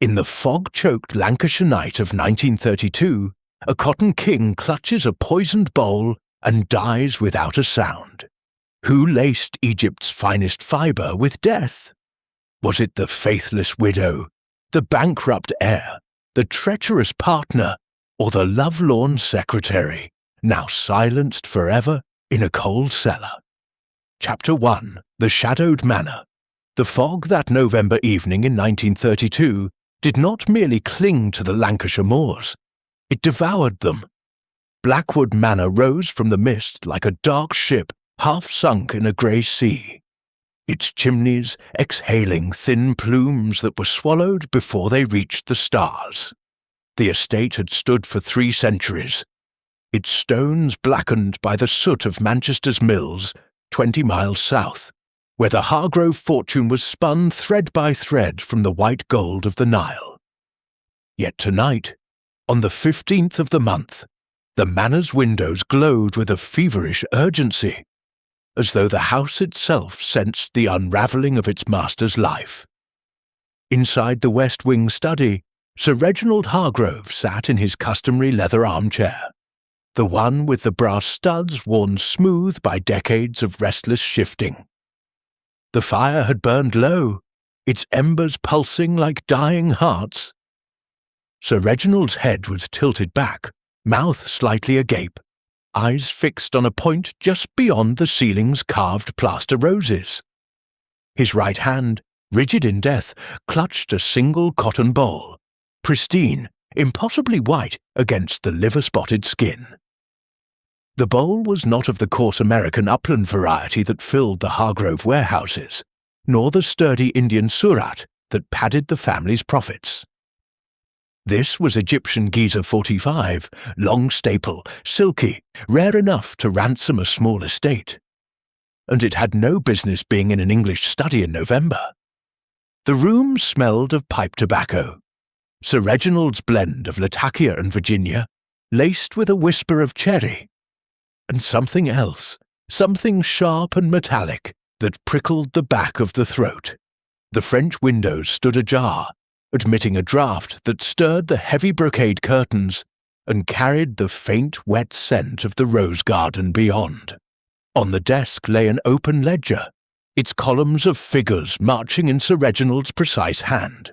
In the fog-choked Lancashire night of 1932, a cotton king clutches a poisoned bowl and dies without a sound. Who laced Egypt's finest fibre with death? Was it the faithless widow, the bankrupt heir, the treacherous partner, or the lovelorn secretary, now silenced forever in a coal cellar? Chapter 1. The Shadowed Manor. The fog that November evening in 1932 did not merely cling to the Lancashire moors. It devoured them. Blackwood Manor rose from the mist like a dark ship half sunk in a grey sea, its chimneys exhaling thin plumes that were swallowed before they reached the stars. The estate had stood for 3 centuries, its stones blackened by the soot of Manchester's mills 20 miles south, where the Hargrove fortune was spun thread by thread from the white gold of the Nile. Yet tonight, on the 15th of the month, the manor's windows glowed with a feverish urgency, as though the house itself sensed the unravelling of its master's life. Inside the West Wing study, Sir Reginald Hargrove sat in his customary leather armchair, the one with the brass studs worn smooth by decades of restless shifting. The fire had burned low, its embers pulsing like dying hearts. Sir Reginald's head was tilted back, mouth slightly agape, eyes fixed on a point just beyond the ceiling's carved plaster roses. His right hand, rigid in death, clutched a single cotton bowl, pristine, impossibly white against the liver-spotted skin. The bowl was not of the coarse American upland variety that filled the Hargrove warehouses, nor the sturdy Indian surat that padded the family's profits. This was Egyptian Giza 45, long staple, silky, rare enough to ransom a small estate. And it had no business being in an English study in November. The room smelled of pipe tobacco, Sir Reginald's blend of Latakia and Virginia, laced with a whisper of cherry, and something else, something sharp and metallic, that prickled the back of the throat. The French windows stood ajar, admitting a draught that stirred the heavy brocade curtains and carried the faint wet scent of the rose garden beyond. On the desk lay an open ledger, its columns of figures marching in Sir Reginald's precise hand.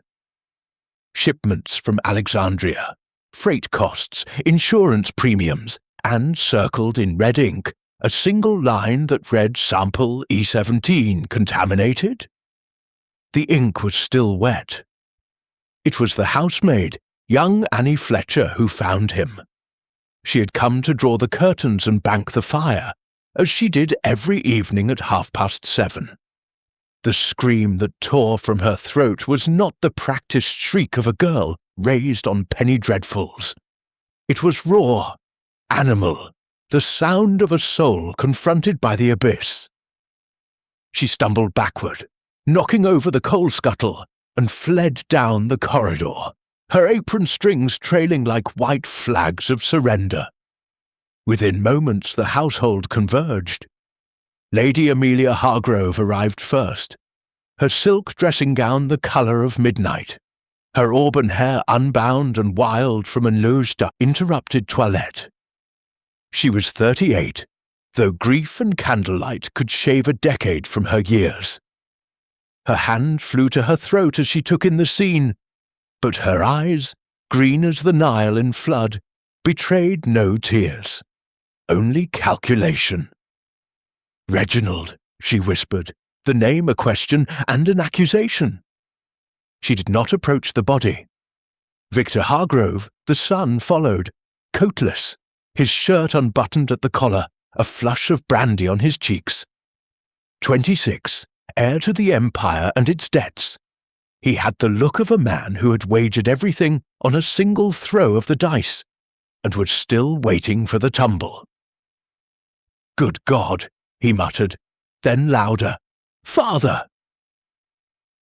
Shipments from Alexandria, freight costs, insurance premiums, and circled in red ink a single line that read Sample E17 contaminated. The ink was still wet. It was the housemaid, young Annie Fletcher, who found him. She had come to draw the curtains and bank the fire, as she did every evening at 7:30. The scream that tore from her throat was not the practised shriek of a girl raised on penny dreadfuls. It was raw, animal, the sound of a soul confronted by the abyss. She stumbled backward, knocking over the coal scuttle, and fled down the corridor, her apron strings trailing like white flags of surrender. Within moments the household converged. Lady Amelia Hargrove arrived first, her silk dressing gown the colour of midnight, her auburn hair unbound and wild from a interrupted toilette. She was 38, though grief and candlelight could shave a decade from her years. Her hand flew to her throat as she took in the scene, but her eyes, green as the Nile in flood, betrayed no tears, only calculation. "Reginald," she whispered, the name a question and an accusation. She did not approach the body. Victor Hargrove, the son, followed, coatless, his shirt unbuttoned at the collar, a flush of brandy on his cheeks. 26, heir to the empire and its debts. He had the look of a man who had wagered everything on a single throw of the dice, and was still waiting for the tumble. "Good God," he muttered, then louder, "Father!"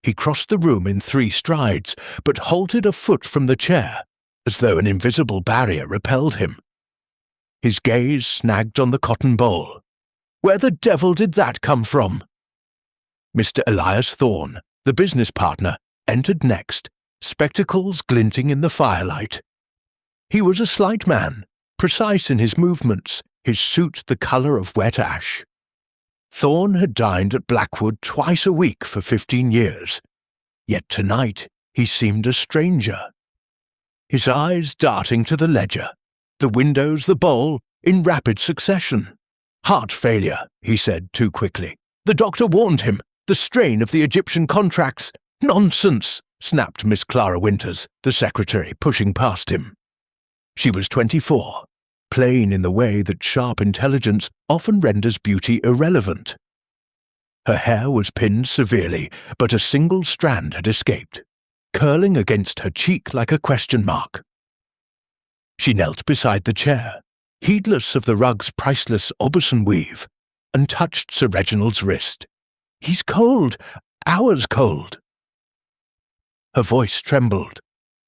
He crossed the room in 3 strides, but halted a foot from the chair, as though an invisible barrier repelled him. His gaze snagged on the cotton bowl. Where the devil did that come from? Mr. Elias Thorne, the business partner, entered next, spectacles glinting in the firelight. He was a slight man, precise in his movements, his suit the colour of wet ash. Thorne had dined at Blackwood twice a week for 15 years, yet tonight he seemed a stranger. His eyes darting to the ledger, the windows, the bowl, in rapid succession. "Heart failure," he said too quickly. "The doctor warned him. The strain of the Egyptian contracts." "Nonsense," snapped Miss Clara Winters, the secretary, pushing past him. She was 24, plain in the way that sharp intelligence often renders beauty irrelevant. Her hair was pinned severely, but a single strand had escaped, curling against her cheek like a question mark. She knelt beside the chair, heedless of the rug's priceless Aubusson weave, and touched Sir Reginald's wrist. "He's cold, hours cold." Her voice trembled,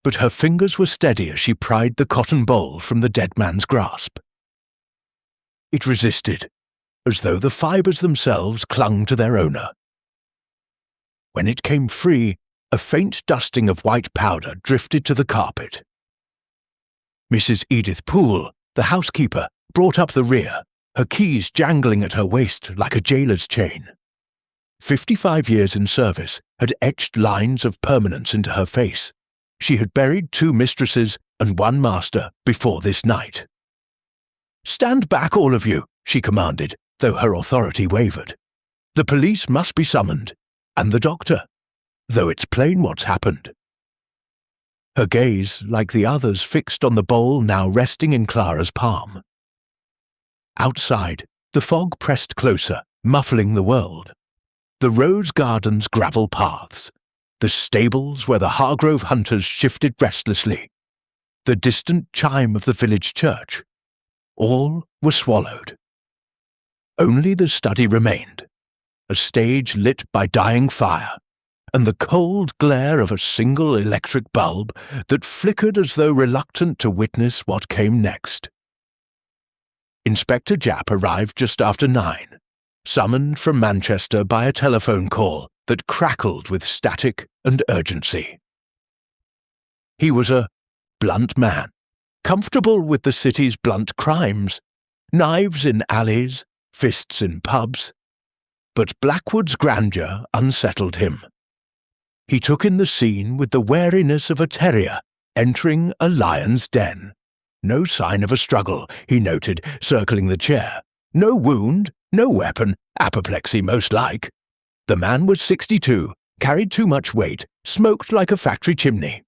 but her fingers were steady as she pried the cotton bowl from the dead man's grasp. It resisted, as though the fibres themselves clung to their owner. When it came free, a faint dusting of white powder drifted to the carpet. Mrs. Edith Poole, the housekeeper, brought up the rear, her keys jangling at her waist like a jailer's chain. 55 years in service had etched lines of permanence into her face. She had buried 2 mistresses and 1 master before this night. "Stand back, all of you," she commanded, though her authority wavered. "The police must be summoned, and the doctor, though it's plain what's happened." Her gaze, like the others, fixed on the bowl now resting in Clara's palm. Outside, the fog pressed closer, muffling the world. The rose garden's gravel paths, the stables where the Hargrove hunters shifted restlessly, the distant chime of the village church, all were swallowed. Only the study remained, a stage lit by dying fire, and the cold glare of a single electric bulb that flickered as though reluctant to witness what came next. Inspector Japp arrived just after 9, summoned from Manchester by a telephone call that crackled with static and urgency. He was a blunt man, comfortable with the city's blunt crimes, knives in alleys, fists in pubs, but Blackwood's grandeur unsettled him. He took in the scene with the wariness of a terrier entering a lion's den. No sign of a struggle, he noted, circling the chair. No wound, no weapon, apoplexy most like. The man was 62, carried too much weight, smoked like a factory chimney.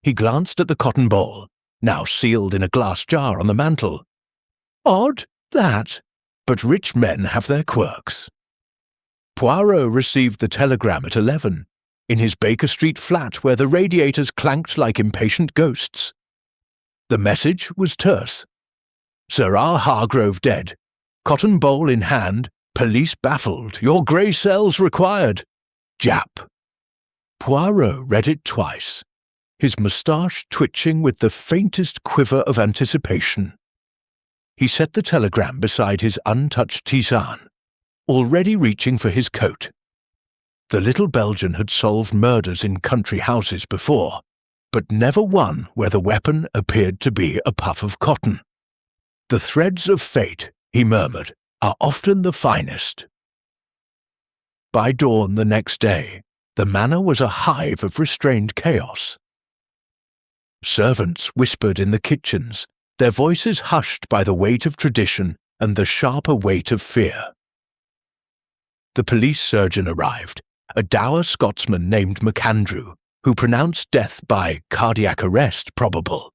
He glanced at the cotton bowl, now sealed in a glass jar on the mantel. Odd, that, but rich men have their quirks. Poirot received the telegram at 11, in his Baker Street flat where the radiators clanked like impatient ghosts. The message was terse. Sir R. Hargrove dead. Cotton bowl in hand. Police baffled. Your grey cells required. Japp. Poirot read it twice, his moustache twitching with the faintest quiver of anticipation. He set the telegram beside his untouched tisane, already reaching for his coat. The little Belgian had solved murders in country houses before, but never one where the weapon appeared to be a puff of cotton. The threads of fate, he murmured, are often the finest. By dawn the next day, the manor was a hive of restrained chaos. Servants whispered in the kitchens, their voices hushed by the weight of tradition and the sharper weight of fear. The police surgeon arrived, a dour Scotsman named MacAndrew, who pronounced death by cardiac arrest probable,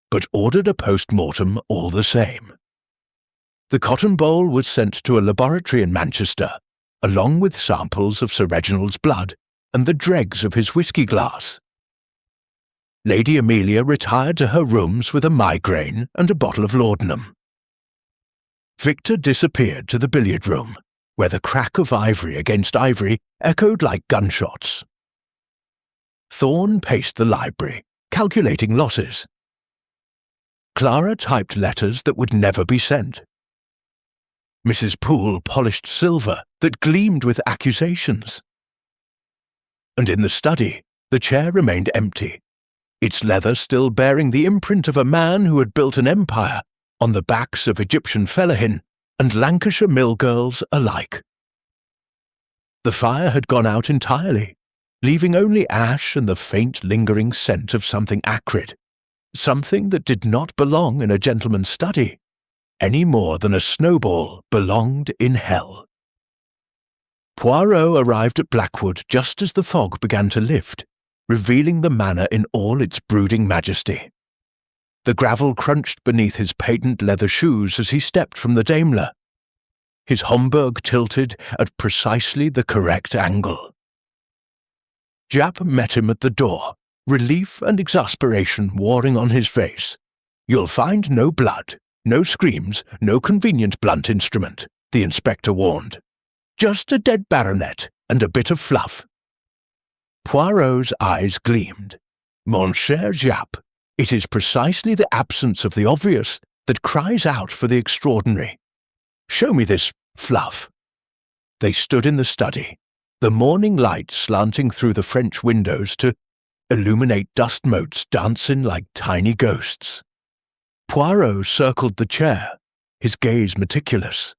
but ordered a post-mortem all the same. The cotton bowl was sent to a laboratory in Manchester, along with samples of Sir Reginald's blood and the dregs of his whisky glass. Lady Amelia retired to her rooms with a migraine and a bottle of laudanum. Victor disappeared to the billiard room, where the crack of ivory against ivory echoed like gunshots. Thorne paced the library, calculating losses. Clara typed letters that would never be sent. Mrs. Poole polished silver that gleamed with accusations. And in the study, The chair remained empty, its leather still bearing the imprint of a man who had built an empire on the backs of Egyptian fellahin and Lancashire mill girls alike. The fire had gone out entirely, leaving only ash and the faint lingering scent of something acrid, something that did not belong in a gentleman's study, any more than a snowball belonged in hell. Poirot arrived at Blackwood just as the fog began to lift, revealing the manor in all its brooding majesty. The gravel crunched beneath his patent leather shoes as he stepped from the Daimler. His Homburg tilted at precisely the correct angle. Japp met him at the door, relief and exasperation warring on his face. "You'll find no blood, no screams, no convenient blunt instrument," the inspector warned. "Just a dead baronet and a bit of fluff." Poirot's eyes gleamed. "Mon cher Japp, it is precisely the absence of the obvious that cries out for the extraordinary. Show me this fluff." They stood in the study, the morning light slanting through the French windows to illuminate dust motes dancing like tiny ghosts. Poirot circled the chair, his gaze meticulous.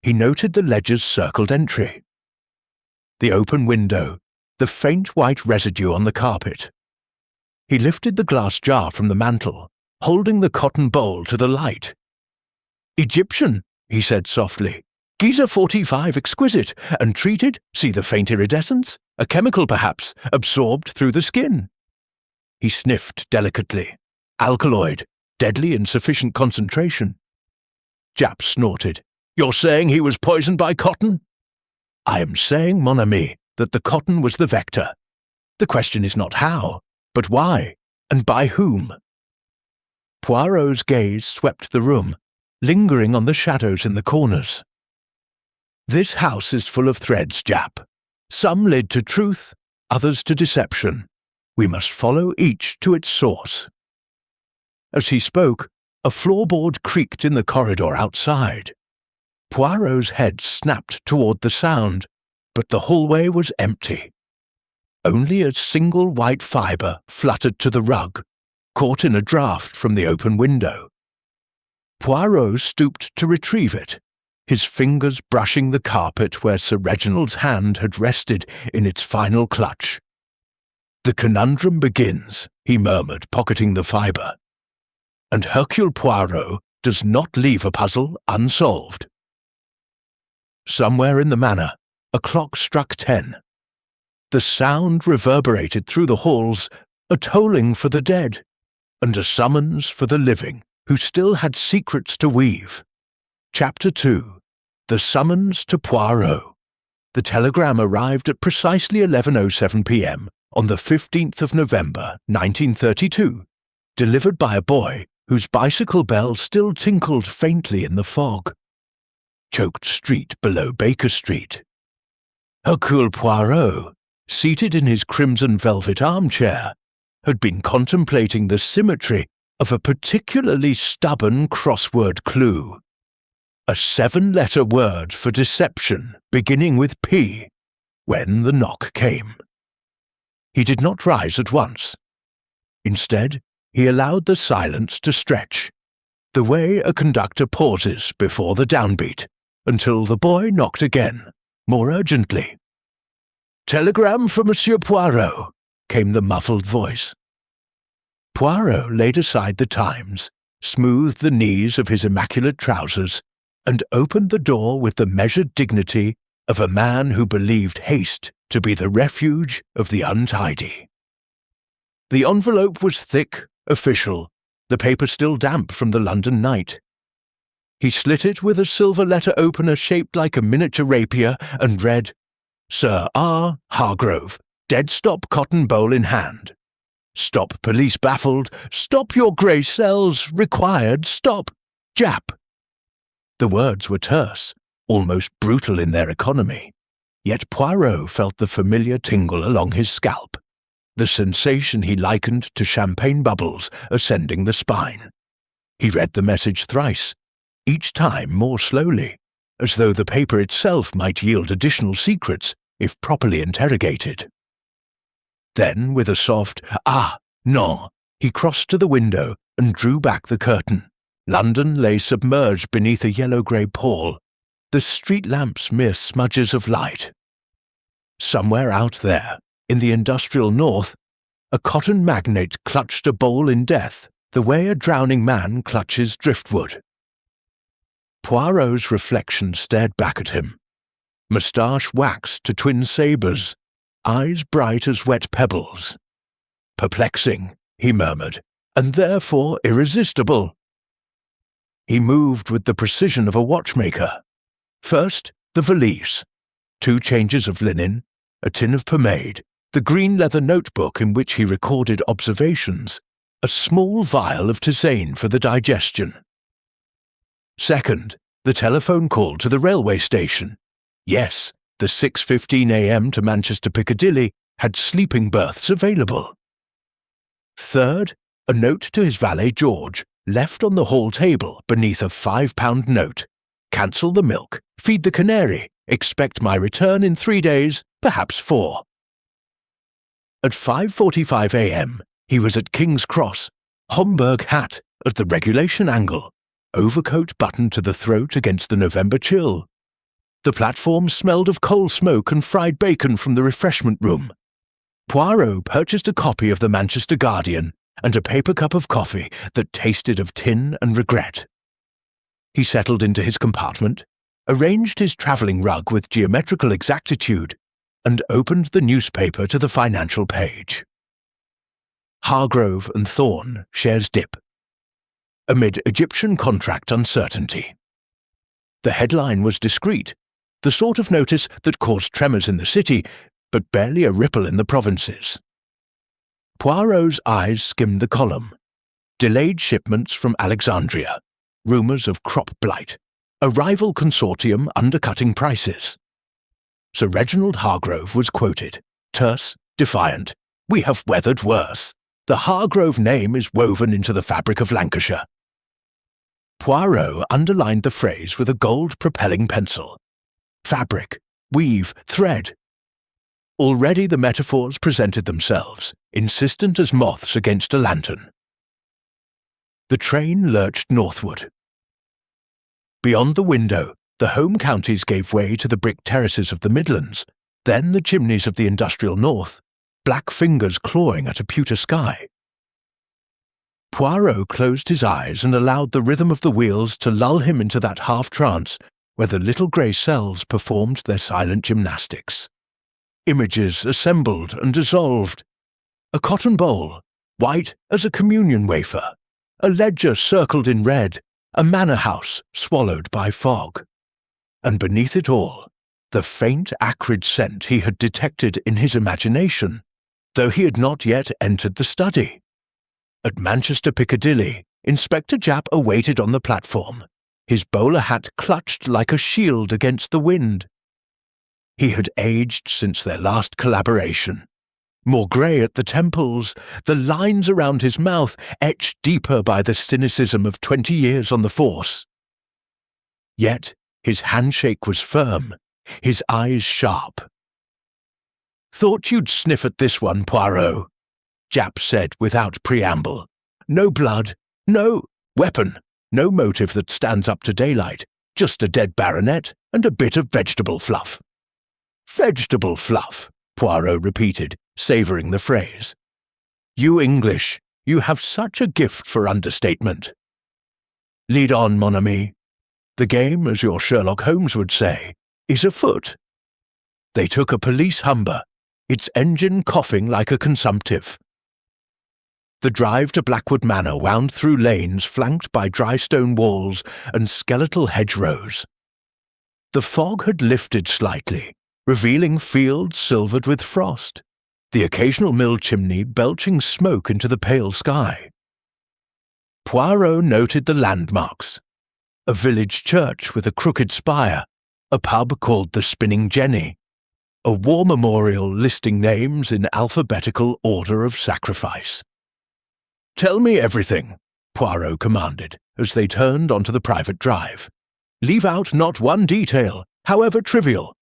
He noted the ledger's circled entry. The open window, the faint white residue on the carpet. He lifted the glass jar from the mantel, holding the cotton bowl to the light. "Egyptian," he said softly. "Giza 45 exquisite, and treated, see the faint iridescence, a chemical perhaps, absorbed through the skin." He sniffed delicately. "Alkaloid, deadly in sufficient concentration." Japp snorted. "You're saying he was poisoned by cotton?" "I am saying, mon ami, that the cotton was the vector. The question is not how, but why, and by whom." Poirot's gaze swept the room, lingering on the shadows in the corners. "This house is full of threads, Japp. Some lead to truth, others to deception. We must follow each to its source." As he spoke, a floorboard creaked in the corridor outside. Poirot's head snapped toward the sound, but the hallway was empty. Only a single white fibre fluttered to the rug, caught in a draught from the open window. Poirot stooped to retrieve it, his fingers brushing the carpet where Sir Reginald's hand had rested in its final clutch. "The conundrum begins," he murmured, pocketing the fibre. "And Hercule Poirot does not leave a puzzle unsolved." Somewhere in the manor, a clock struck 10. The sound reverberated through the halls, a tolling for the dead, and a summons for the living, who still had secrets to weave. Chapter 2. The Summons to Poirot. The telegram arrived at precisely 11:07 p.m. on the 15th of November, 1932, delivered by a boy whose bicycle bell still tinkled faintly in the fog. Choked street below Baker Street. Hercule Poirot, seated in his crimson velvet armchair, had been contemplating the symmetry of a particularly stubborn crossword clue. A 7-letter word for deception beginning with P, when the knock came. He did not rise at once. Instead, he allowed the silence to stretch, the way a conductor pauses before the downbeat, until the boy knocked again, more urgently. "Telegram for Monsieur Poirot," came the muffled voice. Poirot laid aside the Times, smoothed the knees of his immaculate trousers, and opened the door with the measured dignity of a man who believed haste to be the refuge of the untidy. The envelope was thick, official, the paper still damp from the London night. He slit it with a silver letter opener shaped like a miniature rapier and read, "Sir R. Hargrove, dead stop cotton bowl in hand. Stop police baffled, stop your grey cells, required, stop, Japp." The words were terse, almost brutal in their economy, yet Poirot felt the familiar tingle along his scalp, the sensation he likened to champagne bubbles ascending the spine. He read the message thrice, each time more slowly, as though the paper itself might yield additional secrets if properly interrogated. Then, with a soft, "Ah, non," he crossed to the window and drew back the curtain. London lay submerged beneath a yellow-grey pall, the street lamps mere smudges of light. Somewhere out there, in the industrial north, a cotton magnate clutched a bowl in death, the way a drowning man clutches driftwood. Poirot's reflection stared back at him. Moustache waxed to twin sabres, eyes bright as wet pebbles. "Perplexing," he murmured, "and therefore irresistible." He moved with the precision of a watchmaker. First, the valise, 2 changes of linen, a tin of pomade, the green leather notebook in which he recorded observations, a small vial of tisane for the digestion. Second, the telephone call to the railway station. Yes, the 6:15 a.m. to Manchester Piccadilly had sleeping berths available. Third, a note to his valet George, left on the hall table beneath a £5 note. "Cancel the milk, feed the canary, expect my return in 3 days, perhaps 4. At 5:45 a.m, he was at King's Cross, Homburg hat at the regulation angle, overcoat buttoned to the throat against the November chill. The platform smelled of coal smoke and fried bacon from the refreshment room. Poirot purchased a copy of the Manchester Guardian and a paper cup of coffee that tasted of tin and regret. He settled into his compartment, arranged his travelling rug with geometrical exactitude, and opened the newspaper to the financial page. Hargrove and Thorne shares dip. Amid Egyptian contract uncertainty. The headline was discreet, the sort of notice that caused tremors in the city, but barely a ripple in the provinces. Poirot's eyes skimmed the column. Delayed shipments from Alexandria, rumours of crop blight, a rival consortium undercutting prices. Sir Reginald Hargrove was quoted, terse, defiant, "We have weathered worse. The Hargrove name is woven into the fabric of Lancashire." Poirot underlined the phrase with a gold-propelling pencil. Fabric, weave, thread. Already the metaphors presented themselves, insistent as moths against a lantern. The train lurched northward. Beyond the window, the home counties gave way to the brick terraces of the Midlands, then the chimneys of the industrial north, black fingers clawing at a pewter sky. Poirot closed his eyes and allowed the rhythm of the wheels to lull him into that half-trance where the little grey cells performed their silent gymnastics. Images assembled and dissolved. A cotton bowl, white as a communion wafer, a ledger circled in red, a manor house swallowed by fog. And beneath it all, the faint acrid scent he had detected in his imagination, though he had not yet entered the study. At Manchester Piccadilly, Inspector Japp awaited on the platform, his bowler hat clutched like a shield against the wind. He had aged since their last collaboration. More grey at the temples, the lines around his mouth etched deeper by the cynicism of 20 years on the force. Yet his handshake was firm, his eyes sharp. "Thought you'd sniff at this one, Poirot," Japp said without preamble. "No blood, no weapon, no motive that stands up to daylight, just a dead baronet and a bit of vegetable fluff." "Vegetable fluff," Poirot repeated, savouring the phrase. "You English, you have such a gift for understatement." "Lead on, mon ami. The game, as your Sherlock Holmes would say, is afoot." They took a police humber, its engine coughing like a consumptive. The drive to Blackwood Manor wound through lanes flanked by dry stone walls and skeletal hedgerows. The fog had lifted slightly, revealing fields silvered with frost, the occasional mill chimney belching smoke into the pale sky. Poirot noted the landmarks. A village church with a crooked spire, a pub called the Spinning Jenny, a war memorial listing names in alphabetical order of sacrifice. "Tell me everything," Poirot commanded as they turned onto the private drive. "Leave out not one detail, however trivial."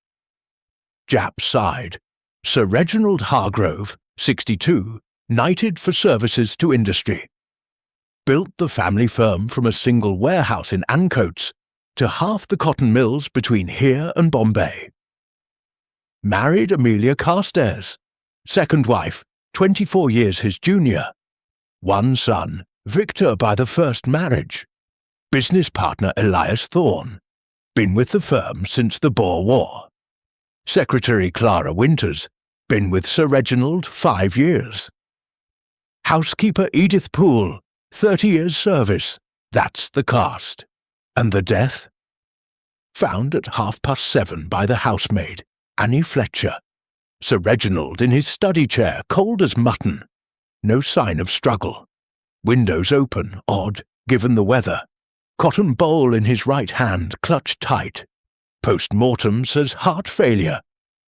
Japp sighed. Sir Reginald Hargrove, 62, knighted for services to industry. Built the family firm from a single warehouse in Ancoats to half the cotton mills between here and Bombay. Married Amelia Carstairs, second wife, 24 years his junior. One son, Victor by the first marriage. Business partner Elias Thorne, been with the firm since the Boer War. Secretary Clara Winters, been with Sir Reginald 5 years. Housekeeper Edith Poole, 30 years service, that's the cast. And the death? Found at 7:30 by the housemaid, Annie Fletcher. Sir Reginald in his study chair, cold as mutton. No sign of struggle. Windows open, odd, given the weather. Cotton bowl in his right hand, clutched tight. Post-mortem says heart failure,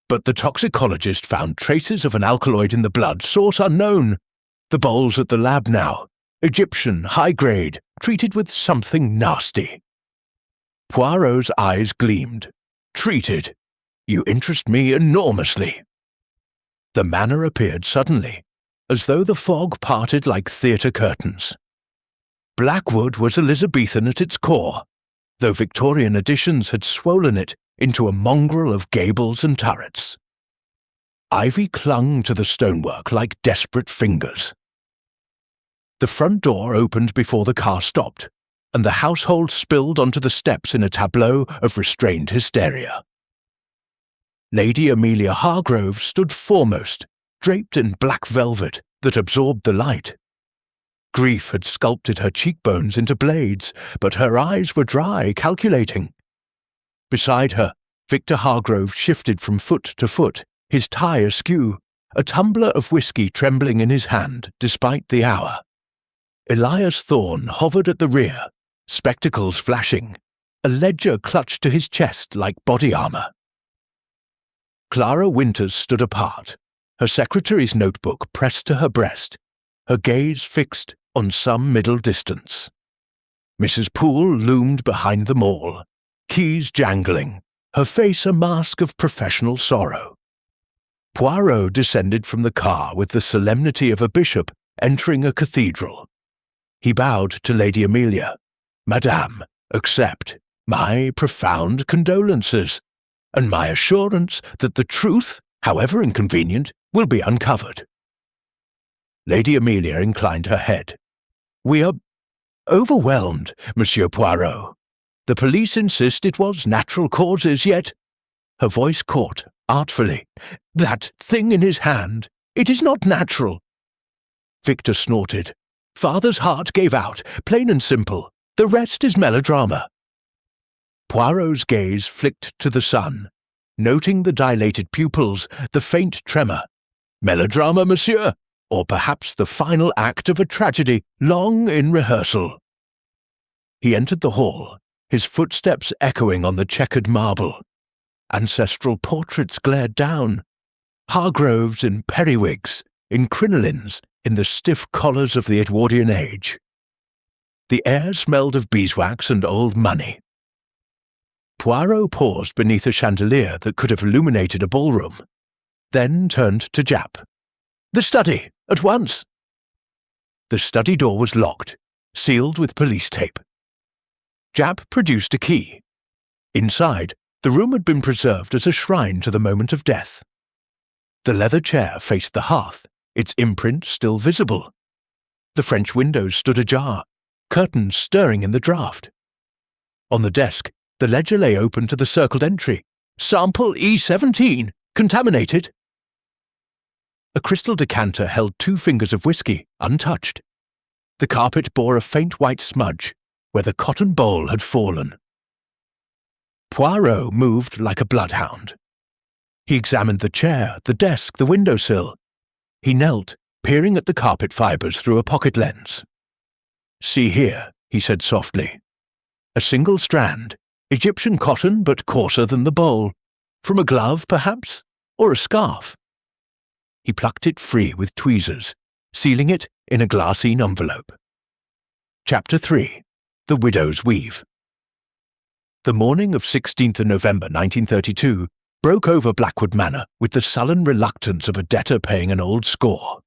but the toxicologist found traces of an alkaloid in the blood, source unknown. The bowl's at the lab now. Egyptian, high grade, treated with something nasty. Poirot's eyes gleamed. Treated. You interest me enormously. The manor appeared suddenly, as though the fog parted like theatre curtains. Blackwood was Elizabethan at its core, though Victorian additions had swollen it into a mongrel of gables and turrets. Ivy clung to the stonework like desperate fingers. The front door opened before the car stopped, and the household spilled onto the steps in a tableau of restrained hysteria. Lady Amelia Hargrove stood foremost, draped in black velvet that absorbed the light. Grief had sculpted her cheekbones into blades, but her eyes were dry, calculating. Beside her, Victor Hargrove shifted from foot to foot, his tie askew, a tumbler of whisky trembling in his hand despite the hour. Elias Thorne hovered at the rear, spectacles flashing, a ledger clutched to his chest like body armour. Clara Winters stood apart, her secretary's notebook pressed to her breast, her gaze fixed on some middle distance. Mrs. Poole loomed behind them all, keys jangling, her face a mask of professional sorrow. Poirot descended from the car with the solemnity of a bishop entering a cathedral. He bowed to Lady Amelia. Madame, accept my profound condolences, and my assurance that the truth, however inconvenient, will be uncovered. Lady Amelia inclined her head. We are overwhelmed, Monsieur Poirot. The police insist it was natural causes, yet— Her voice caught, artfully. That thing in his hand, it is not natural. Victor snorted. Father's heart gave out, plain and simple. The rest is melodrama. Poirot's gaze flicked to the son, noting the dilated pupils, the faint tremor. Melodrama, monsieur? Or perhaps the final act of a tragedy long in rehearsal. He entered the hall, his footsteps echoing on the checkered marble. Ancestral portraits glared down. Hargroves in periwigs, in crinolines, in the stiff collars of the Edwardian age. The air smelled of beeswax and old money. Poirot paused beneath a chandelier that could have illuminated a ballroom, then turned to Japp. The study, at once! The study door was locked, sealed with police tape. Japp produced a key. Inside, the room had been preserved as a shrine to the moment of death. The leather chair faced the hearth, its imprint still visible. The French windows stood ajar, curtains stirring in the draught. On the desk, the ledger lay open to the circled entry. Sample E17, contaminated. A crystal decanter held 2 fingers of whisky, untouched. The carpet bore a faint white smudge, where the cotton bowl had fallen. Poirot moved like a bloodhound. He examined the chair, the desk, the windowsill. He knelt, peering at the carpet fibres through a pocket lens. See here, he said softly. A single strand, Egyptian cotton but coarser than the bowl. From a glove, perhaps, or a scarf. He plucked it free with tweezers, sealing it in a glassine envelope. Chapter 3. The Widow's Weave. The morning of 16th November 1932, broke over Blackwood Manor with the sullen reluctance of a debtor paying an old score.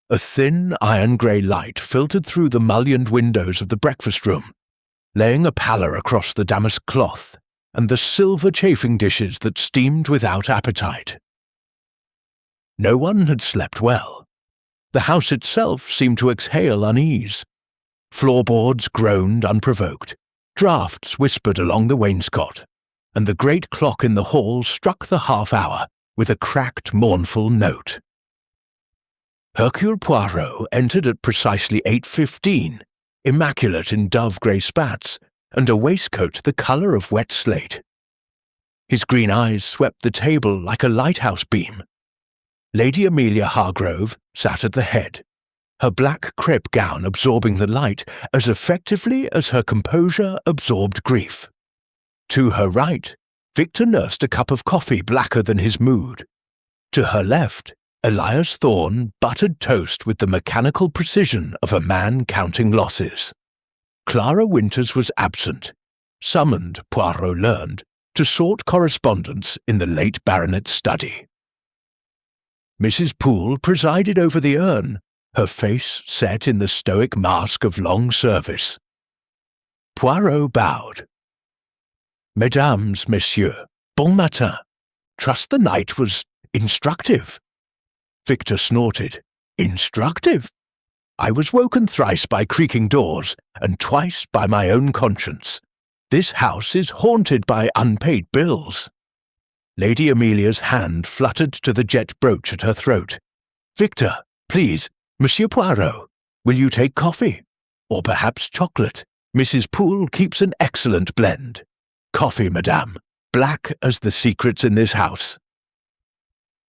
A thin iron-grey light filtered through the mullioned windows of the breakfast room, laying a pallor across the damask cloth and the silver chafing dishes that steamed without appetite. No one had slept well. The house itself seemed to exhale unease. Floorboards groaned unprovoked, draughts whispered along the wainscot, and the great clock in the hall struck the half-hour with a cracked, mournful note. Hercule Poirot entered at precisely 8:15, immaculate in dove-grey spats, and a waistcoat the colour of wet slate. His green eyes swept the table like a lighthouse beam. Lady Amelia Hargrove sat at the head, her black crepe gown absorbing the light as effectively as her composure absorbed grief. To her right, Victor nursed a cup of coffee blacker than his mood. To her left, Elias Thorne buttered toast with the mechanical precision of a man counting losses. Clara Winters was absent, summoned, Poirot learned, to sort correspondence in the late baronet's study. Mrs. Poole presided over the urn, her face set in the stoic mask of long service. Poirot bowed. Mesdames, Messieurs, bon matin. Trust the night was instructive. Victor snorted. Instructive? I was woken thrice by creaking doors, and twice by my own conscience. This house is haunted by unpaid bills. Lady Amelia's hand fluttered to the jet brooch at her throat. Victor, please, Monsieur Poirot, will you take coffee? Or perhaps chocolate? Mrs. Poole keeps an excellent blend. Coffee, madame, black as the secrets in this house.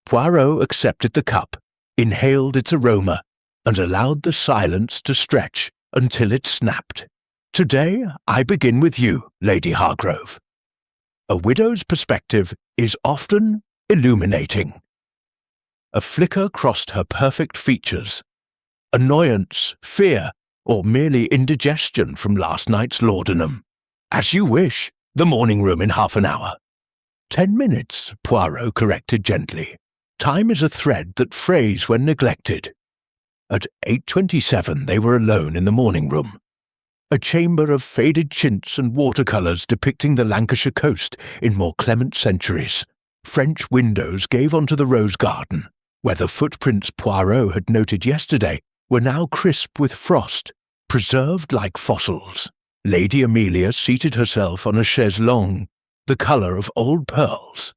Poirot accepted the cup, inhaled its aroma, and allowed the silence to stretch until it snapped. Today I begin with you, Lady Hargrove. A widow's perspective is often illuminating. A flicker crossed her perfect features. Annoyance, fear, or merely indigestion from last night's laudanum. As you wish, the morning room in half an hour. 10 minutes, Poirot corrected gently. Time is a thread that frays when neglected. At 8:27 they were alone in the morning room. A chamber of faded chintz and watercolours depicting the Lancashire coast in more clement centuries. French windows gave onto the rose garden, where the footprints Poirot had noted yesterday were now crisp with frost, preserved like fossils. Lady Amelia seated herself on a chaise longue, the colour of old pearls,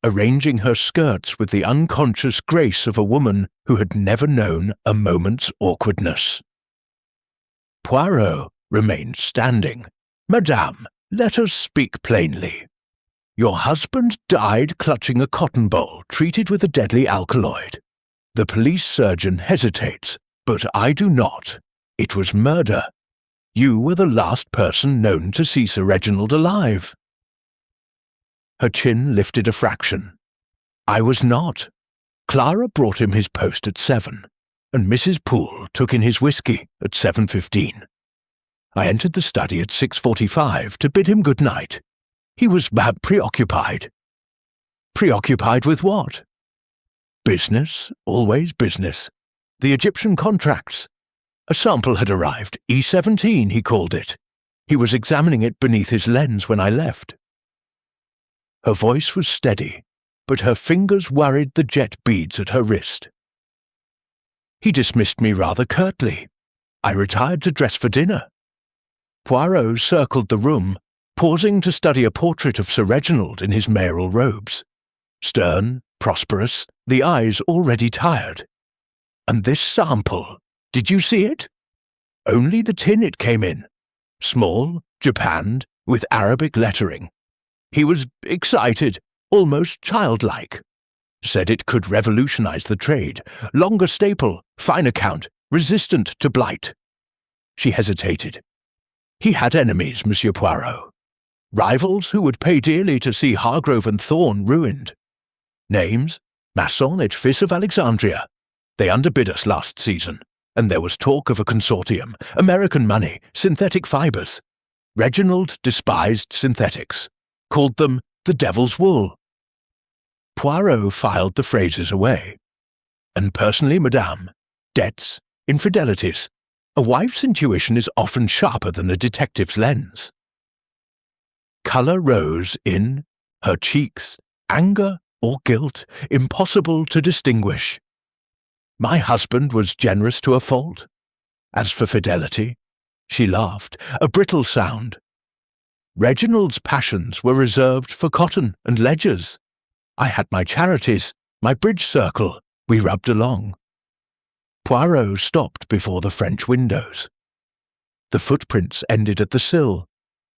arranging her skirts with the unconscious grace of a woman who had never known a moment's awkwardness. Poirot remained standing. Madame, let us speak plainly. Your husband died clutching a cotton bowl treated with a deadly alkaloid. The police surgeon hesitates, but I do not. It was murder. You were the last person known to see Sir Reginald alive. Her chin lifted a fraction. I was not. Clara brought him his post at 7, and Mrs. Poole took in his whisky at 7:15. I entered the study at 6:45 to bid him good night. He was preoccupied. Preoccupied with what? Business, always business. The Egyptian contracts. A sample had arrived, E17 he called it. He was examining it beneath his lens when I left. Her voice was steady, but her fingers worried the jet beads at her wrist. He dismissed me rather curtly. I retired to dress for dinner. Poirot circled the room, pausing to study a portrait of Sir Reginald in his mayoral robes. Stern, prosperous, the eyes already tired. And this sample, did you see it? Only the tin it came in. Small, japanned, with Arabic lettering. He was excited, almost childlike. Said it could revolutionize the trade. Longer staple, finer count, resistant to blight. She hesitated. He had enemies, Monsieur Poirot. Rivals who would pay dearly to see Hargrove and Thorne ruined. Names? Masson et Fils of Alexandria. They underbid us last season, and there was talk of a consortium, American money, synthetic fibres. Reginald despised synthetics, called them The devil's wool. Poirot filed the phrases away. And personally, madame, debts, infidelities. A wife's intuition is often sharper than a detective's lens. Colour rose in her cheeks, anger or guilt, impossible to distinguish. My husband was generous to a fault. As for fidelity, she laughed, a brittle sound. Reginald's passions were reserved for cotton and ledgers. I had my charities, my bridge circle. We rubbed along. Poirot stopped before the French windows. The footprints ended at the sill.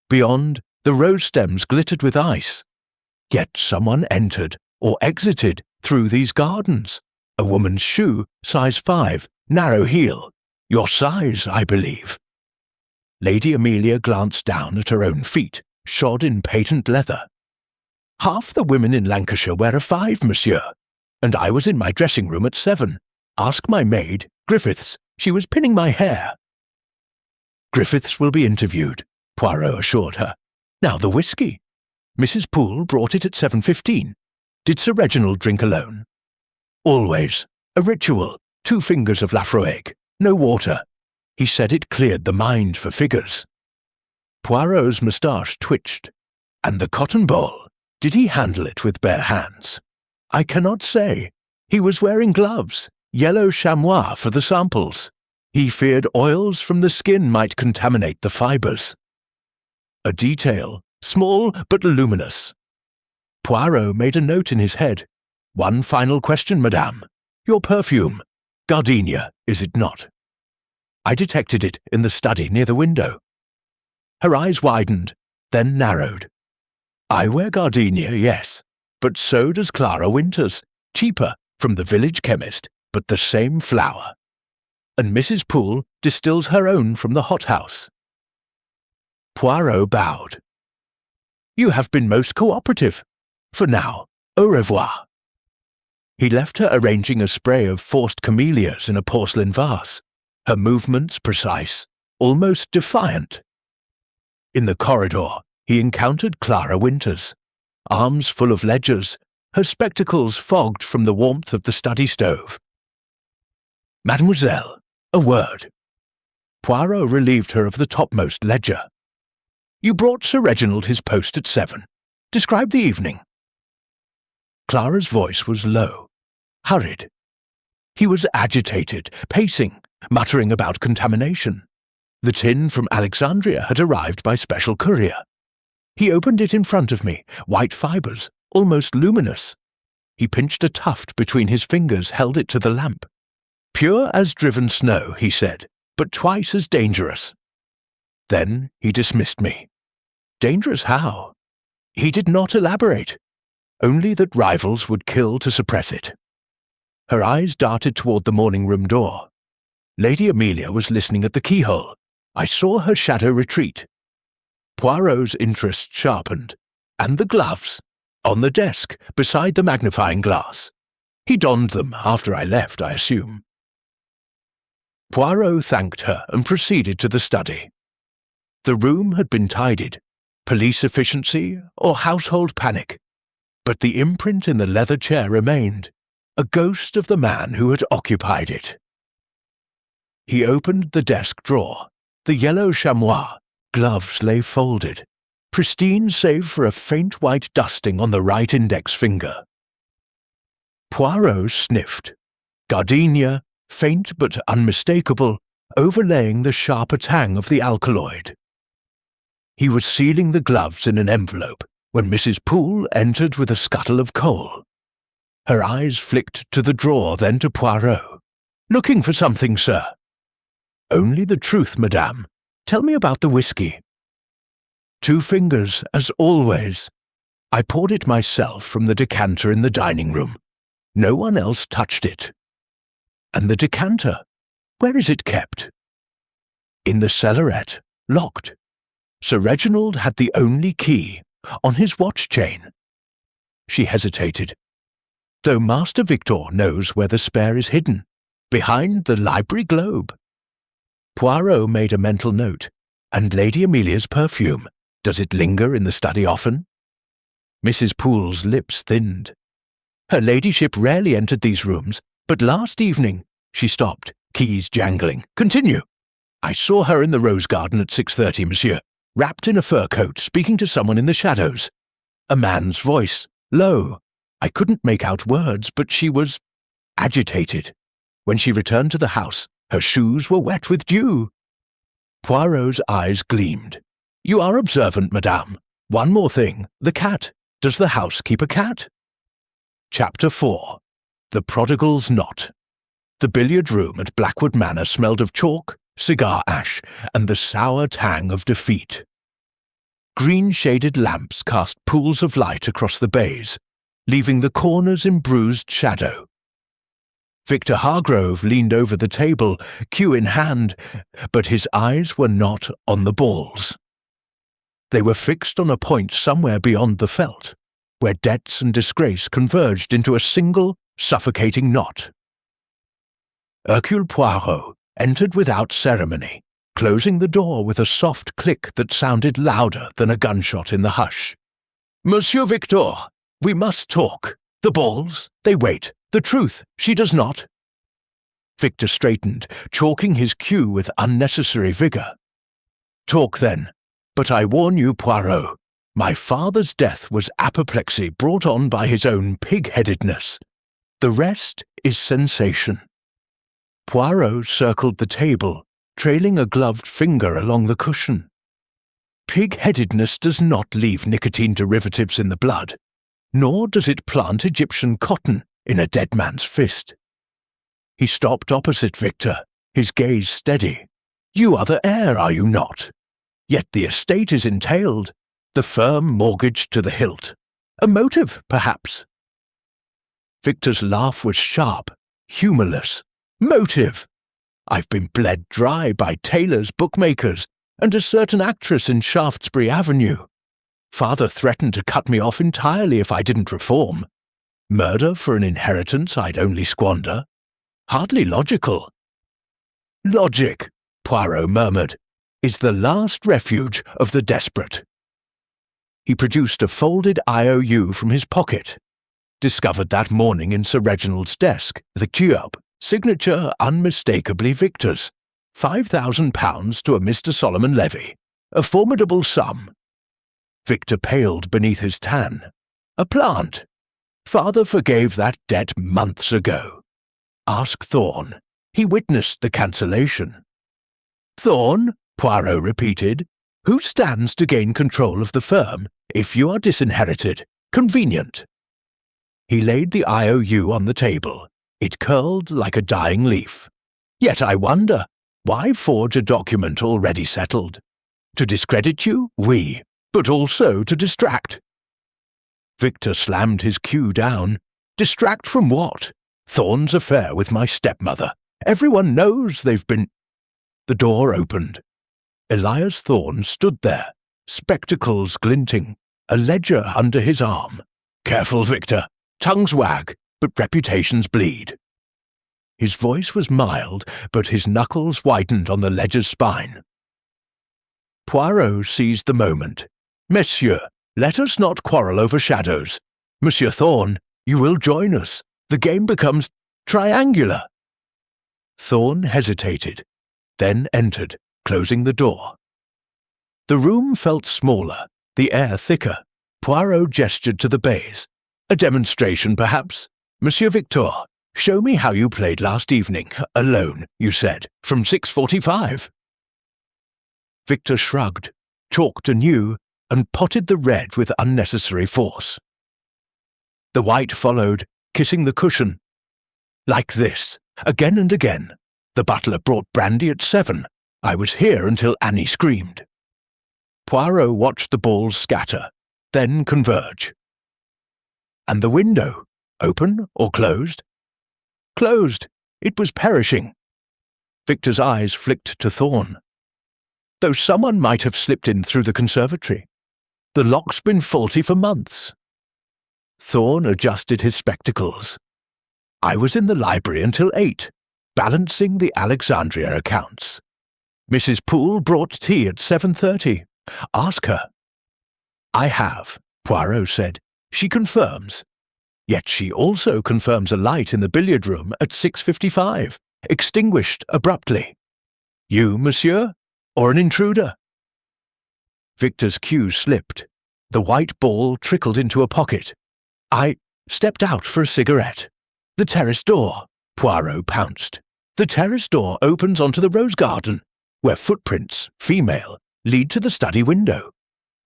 Beyond, the rose stems glittered with ice. Yet someone entered or exited through these gardens. A woman's shoe, size 5, narrow heel. Your size, I believe. Lady Amelia glanced down at her own feet, shod in patent leather. Half the women in Lancashire wear a 5, monsieur, and I was in my dressing-room at 7. Ask my maid, Griffiths. She was pinning my hair. Griffiths will be interviewed, Poirot assured her. Now the whisky. Mrs. Poole brought it at 7:15. Did Sir Reginald drink alone? Always. A ritual. 2 fingers of Lafroig. No water. He said it cleared the mind for figures. Poirot's moustache twitched. And the cotton bowl? Did he handle it with bare hands? I cannot say. He was wearing gloves, yellow chamois for the samples. He feared oils from the skin might contaminate the fibres. A detail, small but luminous. Poirot made a note in his head. One final question, madame. Your perfume. Gardenia, is it not? I detected it in the study near the window. Her eyes widened, then narrowed. I wear gardenia, yes, but so does Clara Winters, cheaper, from the village chemist, but the same flower. And Mrs. Poole distills her own from the hothouse. Poirot bowed. You have been most cooperative. For now, au revoir. He left her arranging a spray of forced camellias in a porcelain vase, her movements precise, almost defiant. In the corridor, he encountered Clara Winters, arms full of ledgers, her spectacles fogged from the warmth of the study stove. Mademoiselle, a word. Poirot relieved her of the topmost ledger. You brought Sir Reginald his post at 7. Describe the evening. Clara's voice was low, hurried. He was agitated, pacing, muttering about contamination. The tin from Alexandria had arrived by special courier. He opened it in front of me, white fibres, almost luminous. He pinched a tuft between his fingers, held it to the lamp. Pure as driven snow, he said, but twice as dangerous. Then he dismissed me. Dangerous how? He did not elaborate, only that rivals would kill to suppress it. Her eyes darted toward the morning-room door. Lady Amelia was listening at the keyhole. I saw her shadow retreat. Poirot's interest sharpened. And the gloves, on the desk, beside the magnifying glass. He donned them after I left, I assume. Poirot thanked her and proceeded to the study. The room had been tidied, police efficiency or household panic, but the imprint in the leather chair remained, a ghost of the man who had occupied it. He opened the desk drawer. The yellow chamois, gloves lay folded, pristine save for a faint white dusting on the right index finger. Poirot sniffed. Gardenia, faint but unmistakable, overlaying the sharper tang of the alkaloid. He was sealing the gloves in an envelope when Mrs. Poole entered with a scuttle of coal. Her eyes flicked to the drawer, then to Poirot. Looking for something, sir? Only the truth, madame. Tell me about the whisky. 2 fingers, as always. I poured it myself from the decanter in the dining-room. No one else touched it. And the decanter, where is it kept? In the cellarette, locked. Sir Reginald had the only key, on his watch chain. She hesitated. Though Master Victor knows where the spare is hidden, behind the library globe. Poirot made a mental note. And Lady Amelia's perfume, does it linger in the study often? Mrs. Poole's lips thinned. Her ladyship rarely entered these rooms, but last evening she stopped, keys jangling. Continue. I saw her in the rose garden at 6:30, monsieur, wrapped in a fur coat, speaking to someone in the shadows. A man's voice, low. I couldn't make out words, but she was agitated. When she returned to the house, her shoes were wet with dew. Poirot's eyes gleamed. You are observant, madame. One more thing. The cat. Does the house keep a cat? Chapter 4. The Prodigal's Knot. The billiard room at Blackwood Manor smelled of chalk, cigar ash, and the sour tang of defeat. Green-shaded lamps cast pools of light across the bays, leaving the corners in bruised shadow. Victor Hargrove leaned over the table, cue in hand, but his eyes were not on the balls. They were fixed on a point somewhere beyond the felt, where debts and disgrace converged into a single, suffocating knot. Hercule Poirot entered without ceremony, closing the door with a soft click that sounded louder than a gunshot in the hush. Monsieur Victor, we must talk. The balls, they wait. The truth, she does not. Victor straightened, chalking his cue with unnecessary vigour. Talk then, but I warn you, Poirot, my father's death was apoplexy brought on by his own pig-headedness. The rest is sensation. Poirot circled the table, trailing a gloved finger along the cushion. Pig-headedness does not leave nicotine derivatives in the blood, nor does it plant Egyptian cotton in a dead man's fist. He stopped opposite Victor, his gaze steady. You are the heir, are you not? Yet the estate is entailed, the firm mortgaged to the hilt. A motive, perhaps. Victor's laugh was sharp, humourless. Motive! I've been bled dry by tailors, bookmakers, and a certain actress in Shaftesbury Avenue. Father threatened to cut me off entirely if I didn't reform. Murder for an inheritance I'd only squander. Hardly logical. Logic, Poirot murmured, is the last refuge of the desperate. He produced a folded IOU from his pocket, discovered that morning in Sir Reginald's desk, the cube, signature unmistakably Victor's, £5,000 to a Mr. Solomon Levy, a formidable sum. Victor paled beneath his tan. A plant. Father forgave that debt months ago. Ask Thorne. He witnessed the cancellation. Thorne, Poirot repeated, who stands to gain control of the firm if you are disinherited? Convenient. He laid the IOU on the table. It curled like a dying leaf. Yet I wonder, why forge a document already settled? To discredit you? Oui, but also to distract. Victor slammed his cue down. Distract from what? Thorne's affair with my stepmother. Everyone knows they've been... The door opened. Elias Thorne stood there, spectacles glinting, a ledger under his arm. Careful, Victor. Tongues wag, but reputations bleed. His voice was mild, but his knuckles widened on the ledger's spine. Poirot seized the moment. Messieurs, let us not quarrel over shadows. Monsieur Thorne, you will join us. The game becomes triangular. Thorne hesitated, then entered, closing the door. The room felt smaller, the air thicker. Poirot gestured to the bays. A demonstration, perhaps? Monsieur Victor, show me how you played last evening. Alone, you said, from 6:45. Victor shrugged, chalked anew, and potted the red with unnecessary force. The white followed, kissing the cushion. Like this, again and again. The butler brought brandy at 7. I was here until Annie screamed. Poirot watched the balls scatter, then converge. And the window, open or closed? Closed. It was perishing. Victor's eyes flicked to Thorne. Though someone might have slipped in through the conservatory. The lock's been faulty for months. Thorne adjusted his spectacles. I was in the library until 8, balancing the Alexandria accounts. Mrs. Poole brought tea at 7:30. Ask her. I have, Poirot said, She confirms. Yet she also confirms a light in the billiard room at 6:55, extinguished abruptly. You, monsieur, or an intruder? Victor's cue slipped. The white ball trickled into a pocket. I stepped out for a cigarette. The terrace door, Poirot pounced. The terrace door opens onto the rose garden, where footprints, female, lead to the study window.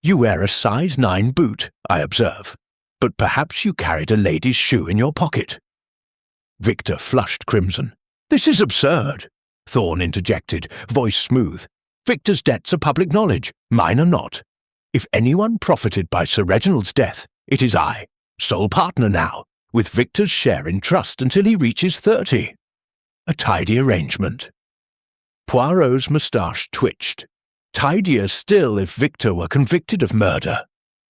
You wear a size 9 boot, I observe, but perhaps you carried a lady's shoe in your pocket. Victor flushed crimson. This is absurd, Thorne interjected, voice smooth. Victor's debts are public knowledge, mine are not. If anyone profited by Sir Reginald's death, it is I, sole partner now, with Victor's share in trust until he reaches 30. A tidy arrangement. Poirot's moustache twitched. Tidier still if Victor were convicted of murder.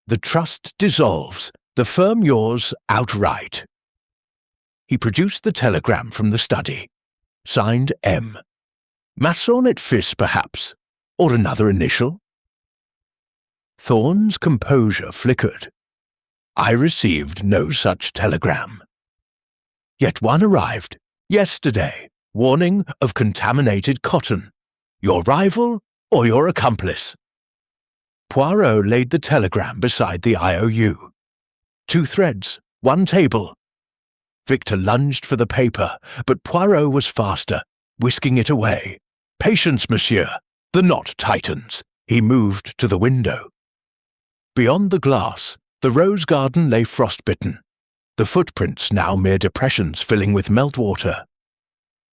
The trust dissolves, the firm yours outright. He produced the telegram from the study. Signed M. Masson et Fils, perhaps, or another initial? Thorne's composure flickered. I received no such telegram. Yet one arrived, yesterday, warning of contaminated cotton. Your rival or your accomplice? Poirot laid the telegram beside the IOU. 2 threads, 1 table. Victor lunged for the paper, but Poirot was faster, whisking it away. Patience, monsieur. The knot tightens. He moved to the window. Beyond the glass, the rose garden lay frostbitten, the footprints now mere depressions filling with meltwater.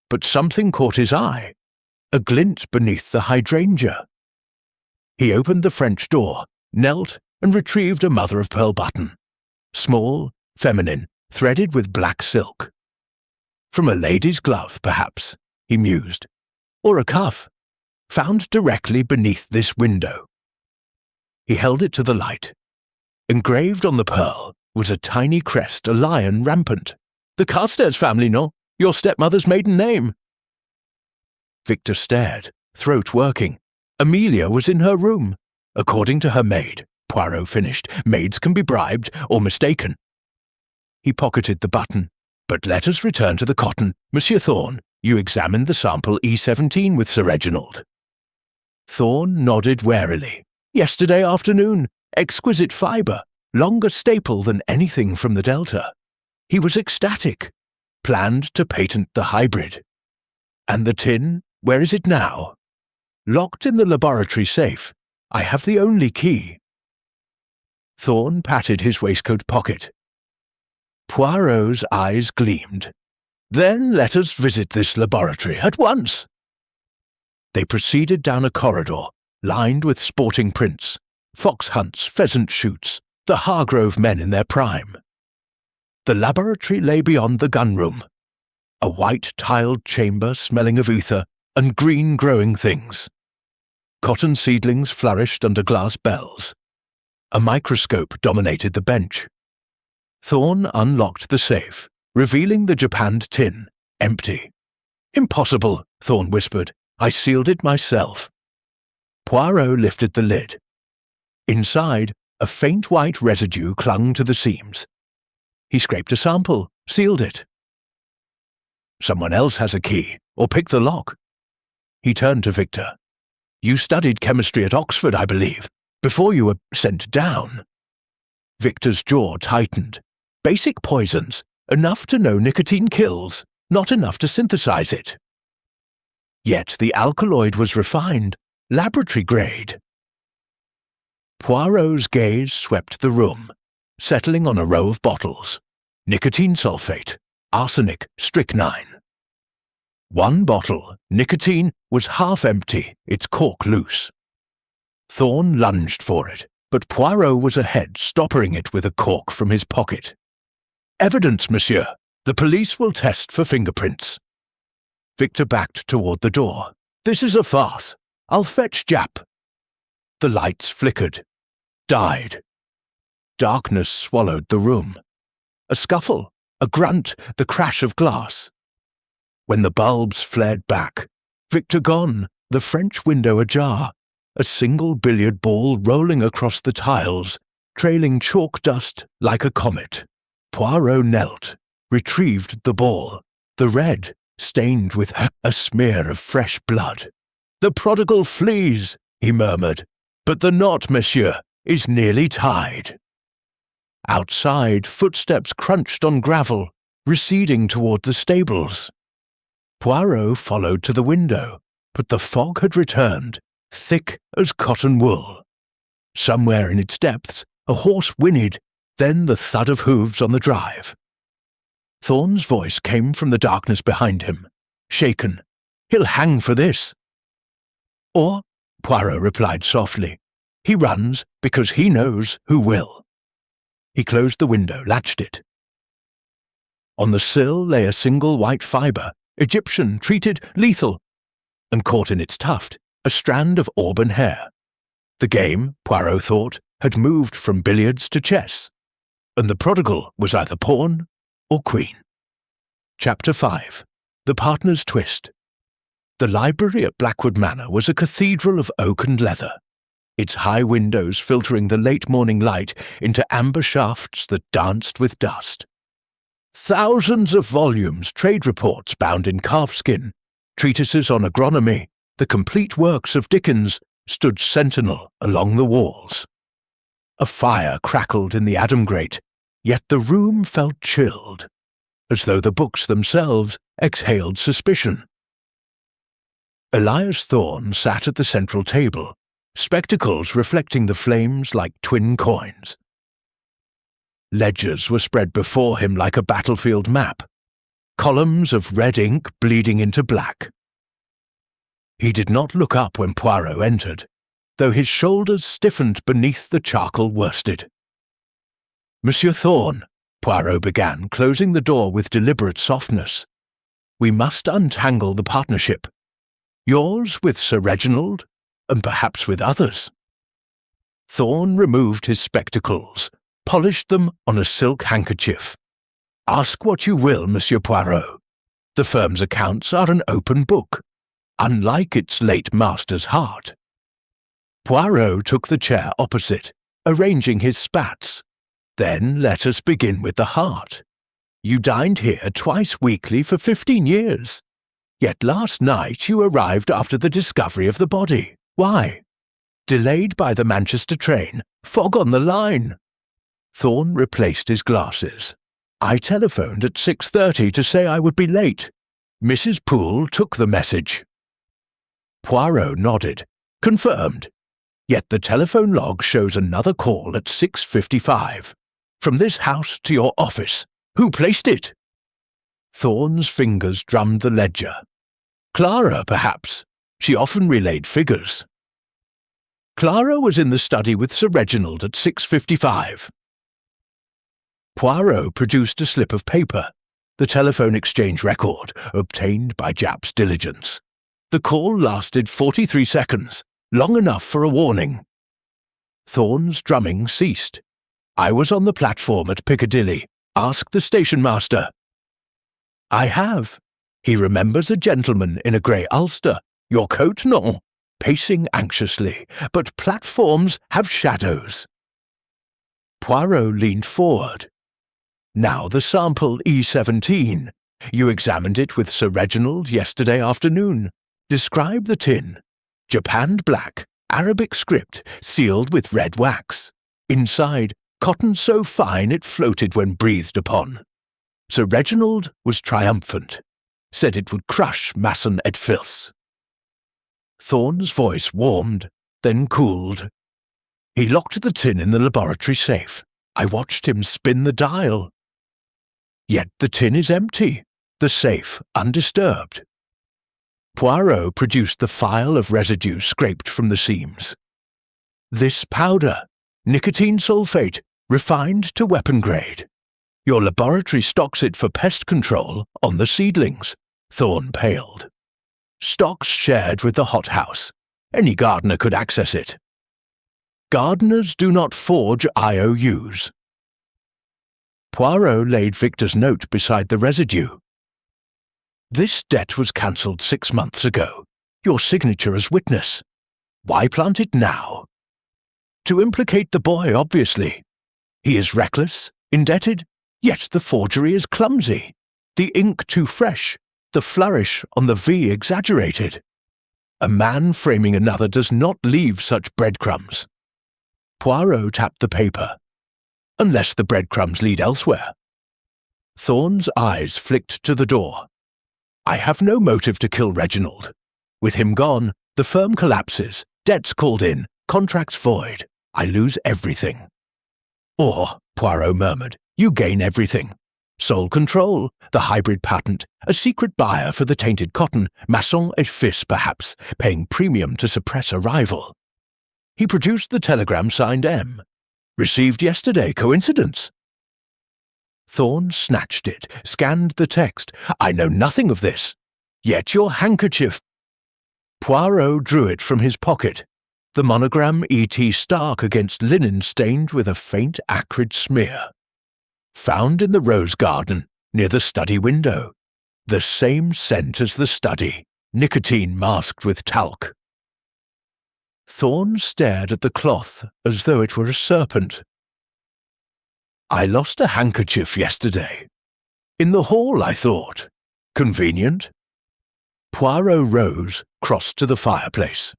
But something caught his eye, a glint beneath the hydrangea. He opened the French door, knelt, and retrieved a mother-of-pearl button. Small, feminine, threaded with black silk. From a lady's glove, perhaps, he mused, or a cuff, found directly beneath this window. He held it to the light. Engraved on the pearl was a tiny crest, a lion rampant. The Carstairs family, no? Your stepmother's maiden name. Victor stared, throat working. Amelia was in her room. According to her maid, Poirot finished. Maids can be bribed or mistaken. He pocketed the button. But let us return to the cotton. Monsieur Thorne, you examined the sample E17 with Sir Reginald. Thorne nodded warily. Yesterday afternoon. Exquisite fibre, longer staple than anything from the Delta. He was ecstatic. Planned to patent the hybrid. And the tin, where is it now? Locked in the laboratory safe. I have the only key. Thorne patted his waistcoat pocket. Poirot's eyes gleamed. Then let us visit this laboratory at once. They proceeded down a corridor, lined with sporting prints, fox hunts, pheasant shoots, the Hargrove men in their prime. The laboratory lay beyond the gun-room, a white-tiled chamber smelling of ether and green growing things. Cotton seedlings flourished under glass bells. A microscope dominated the bench. Thorne unlocked the safe, revealing the japanned tin, empty. Impossible, Thorne whispered. I sealed it myself. Poirot lifted the lid. Inside, a faint white residue clung to the seams. He scraped a sample, sealed it. Someone else has a key, or picked the lock. He turned to Victor. You studied chemistry at Oxford, I believe, before you were sent down. Victor's jaw tightened. Basic poisons, enough to know nicotine kills, not enough to synthesize it. Yet the alkaloid was refined, laboratory grade. Poirot's gaze swept the room, settling on a row of bottles. Nicotine sulfate, arsenic, strychnine. One bottle, nicotine, was half empty, its cork loose. Thorne lunged for it, but Poirot was ahead, stopping it with a cork from his pocket. Evidence, monsieur. The police will test for fingerprints. Victor backed toward the door. This is a farce. I'll fetch Jap. The lights flickered, died. Darkness swallowed the room. A scuffle, a grunt, the crash of glass. When the bulbs flared back, Victor gone, the French window ajar, a single billiard ball rolling across the tiles, trailing chalk dust like a comet. Poirot knelt, retrieved the ball, the red stained with a smear of fresh blood. "The prodigal flees," he murmured, "but the knot, monsieur, is nearly tied." Outside, footsteps crunched on gravel, receding toward the stables. Poirot followed to the window, but the fog had returned, thick as cotton wool. Somewhere in its depths, a horse whinnied, then the thud of hooves on the drive. Thorn's voice came from the darkness behind him, shaken. "He'll hang for this." "Or," Poirot replied softly, "he runs because he knows who will." He closed the window, latched it. On the sill lay a single white fibre, Egyptian, treated, lethal, and caught in its tuft, a strand of auburn hair. The game, Poirot thought, had moved from billiards to chess, and the prodigal was either pawn or queen. Chapter 5. The Partner's Twist. The library at Blackwood Manor was a cathedral of oak and leather, its high windows filtering the late morning light into amber shafts that danced with dust. Thousands of volumes, trade reports bound in calfskin, treatises on agronomy, the complete works of Dickens, stood sentinel along the walls. A fire crackled in the Adam grate, yet the room felt chilled, as though the books themselves exhaled suspicion. Elias Thorne sat at the central table, spectacles reflecting the flames like twin coins. Ledgers were spread before him like a battlefield map, columns of red ink bleeding into black. He did not look up when Poirot entered, though his shoulders stiffened beneath the charcoal worsted. "Monsieur Thorne," Poirot began, closing the door with deliberate softness, "we must untangle the partnership. Yours with Sir Reginald, and perhaps with others." Thorne removed his spectacles, polished them on a silk handkerchief. "Ask what you will, Monsieur Poirot. The firm's accounts are an open book, unlike its late master's heart." Poirot took the chair opposite, arranging his spats. "Then let us begin with the heart. You dined here twice weekly for 15 years. Yet last night you arrived after the discovery of the body. Why? Delayed by the Manchester train, fog on the line." Thorne replaced his glasses. "I telephoned at 6:30 to say I would be late. Mrs. Poole took the message." Poirot nodded. "Confirmed. Yet the telephone log shows another call at 6:55. From this house to your office. Who placed it?" Thorne's fingers drummed the ledger. "Clara, perhaps. She often relayed figures." "Clara was in the study with Sir Reginald at 6:55. Poirot produced a slip of paper, the telephone exchange record obtained by Japp's diligence. The call lasted 43 seconds, long enough for a warning. Thorne's drumming ceased. "I was on the platform at Piccadilly. Ask the station master." "I have. He remembers a gentleman in a grey ulster. Your coat, no?" Pacing anxiously. "But platforms have shadows." Poirot leaned forward. "Now the sample E17. You examined it with Sir Reginald yesterday afternoon. Describe the tin. Japanned black, Arabic script, sealed with red wax. Inside, cotton so fine it floated when breathed upon. Sir Reginald was triumphant. Said it would crush Masson et Fils." Thorne's voice warmed, then cooled. "He locked the tin in the laboratory safe. I watched him spin the dial. Yet the tin is empty, the safe undisturbed." Poirot produced the phial of residue scraped from the seams. "This powder, nicotine sulfate, refined to weapon grade. Your laboratory stocks it for pest control on the seedlings." Thorne paled. "Stocks shared with the hothouse. Any gardener could access it." "Gardeners do not forge IOUs." Poirot laid Victor's note beside the residue. "This debt was cancelled 6 months ago. Your signature as witness. Why plant it now?" "To implicate the boy, obviously. He is reckless, indebted, yet the forgery is clumsy, the ink too fresh, the flourish on the V exaggerated. A man framing another does not leave such breadcrumbs. Poirot tapped the paper. Unless the breadcrumbs lead elsewhere. Thorne's eyes flicked to the door. I have no motive to kill Reginald. With him gone, the firm collapses, debts called in, contracts void. I lose everything. Or, Poirot murmured, you gain everything. Sole control, the hybrid patent, a secret buyer for the tainted cotton, maçon et fils perhaps, paying premium to suppress a rival. He produced the telegram signed M. Received yesterday, coincidence? Thorne snatched it, scanned the text. I know nothing of this. Yet your handkerchief. Poirot drew it from his pocket. The monogram E.T. Stark against linen stained with a faint acrid smear. Found in the rose garden, near the study window. The same scent as the study, nicotine masked with talc. Thorne stared at the cloth as though it were a serpent. I lost a handkerchief yesterday. In the hall, I thought. Convenient. Poirot rose, crossed to the fireplace.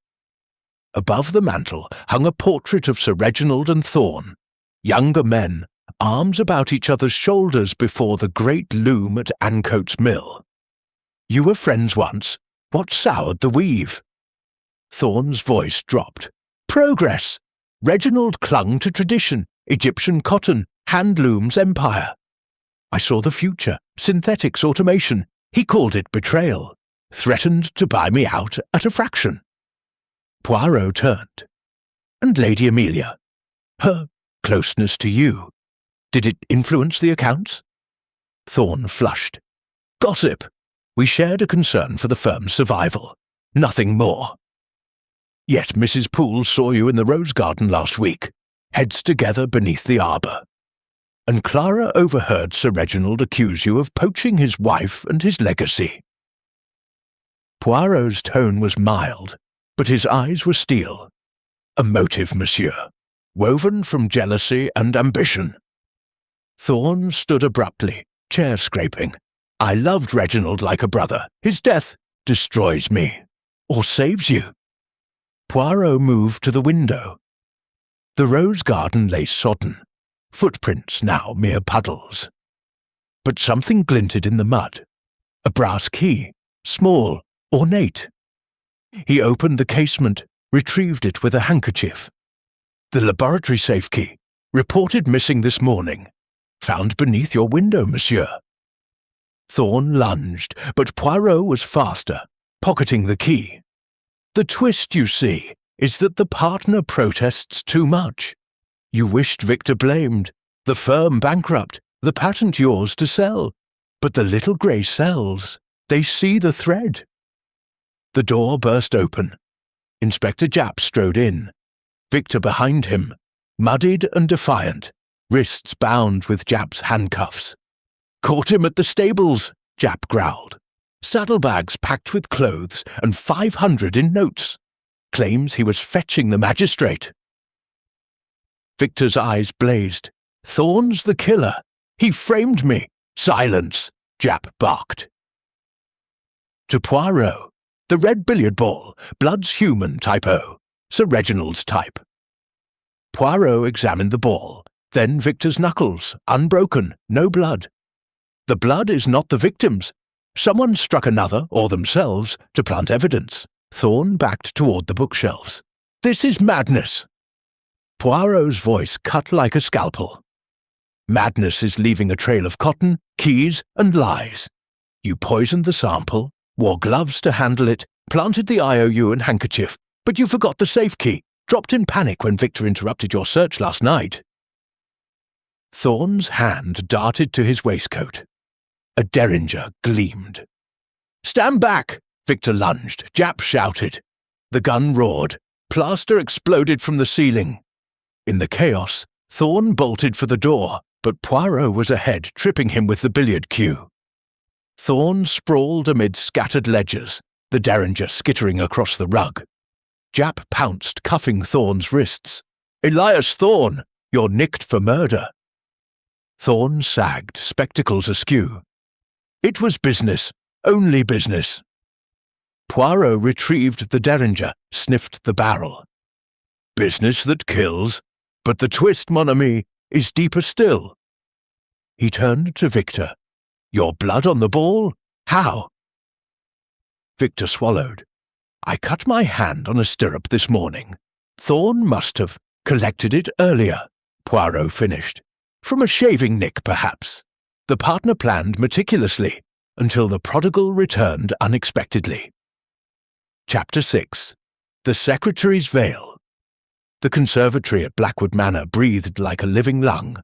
Above the mantel hung a portrait of Sir Reginald and Thorne, younger men, arms about each other's shoulders before the great loom at Ancoats Mill. You were friends once. What soured the weave? Thorne's voice dropped. Progress! Reginald clung to tradition, Egyptian cotton, handlooms empire. I saw the future, synthetics automation. He called it betrayal. Threatened to buy me out at a fraction. Poirot turned. And Lady Amelia? Her closeness to you. Did it influence the accounts? Thorne flushed. Gossip. We shared a concern for the firm's survival. Nothing more. Yet Mrs. Poole saw you in the rose garden last week, heads together beneath the arbour. And Clara overheard Sir Reginald accuse you of poaching his wife and his legacy. Poirot's tone was mild, but his eyes were steel. A motive, monsieur, woven from jealousy and ambition. Thorne stood abruptly, chair scraping. I loved Reginald like a brother. His death destroys me, or saves you. Poirot moved to the window. The rose garden lay sodden, footprints now mere puddles. But something glinted in the mud. A brass key, small, ornate. He opened the casement, retrieved it with a handkerchief. The laboratory safe key, reported missing this morning. Found beneath your window, monsieur. Thorne lunged, but Poirot was faster, pocketing the key. The twist, you see, is that the partner protests too much. You wished Victor blamed, the firm bankrupt, the patent yours to sell. But the little grey cells, they see the thread. The door burst open. Inspector Japp strode in. Victor behind him, muddied and defiant, wrists bound with Japp's handcuffs. Caught him at the stables, Japp growled. Saddlebags packed with clothes and 500 in notes. Claims he was fetching the magistrate. Victor's eyes blazed. Thorne's the killer. He framed me. Silence, Japp barked. To Poirot, the red billiard ball, blood's human typo, Sir Reginald's type. Poirot examined the ball, then Victor's knuckles, unbroken, no blood. The blood is not the victim's. Someone struck another, or themselves, to plant evidence. Thorne backed toward the bookshelves. This is madness. Poirot's voice cut like a scalpel. Madness is leaving a trail of cotton, keys, and lies. You poisoned the sample, wore gloves to handle it, planted the IOU and handkerchief, but you forgot the safe key, dropped in panic when Victor interrupted your search last night. Thorne's hand darted to his waistcoat. A derringer gleamed. Stand back! Victor lunged. Japp shouted. The gun roared. Plaster exploded from the ceiling. In the chaos, Thorne bolted for the door, but Poirot was ahead, tripping him with the billiard cue. Thorne sprawled amid scattered ledgers, the derringer skittering across the rug. Japp pounced, cuffing Thorne's wrists. Elias Thorne, you're nicked for murder. Thorn sagged, spectacles askew. It was business, only business. Poirot retrieved the derringer, sniffed the barrel. Business that kills, but the twist, mon ami, is deeper still. He turned to Victor. Your blood on the ball? How? Victor swallowed. I cut my hand on a stirrup this morning. Thorn must have collected it earlier, Poirot finished. From a shaving nick, perhaps. The partner planned meticulously until the prodigal returned unexpectedly. Chapter 6. The Secretary's Veil. The conservatory at Blackwood Manor breathed like a living lung.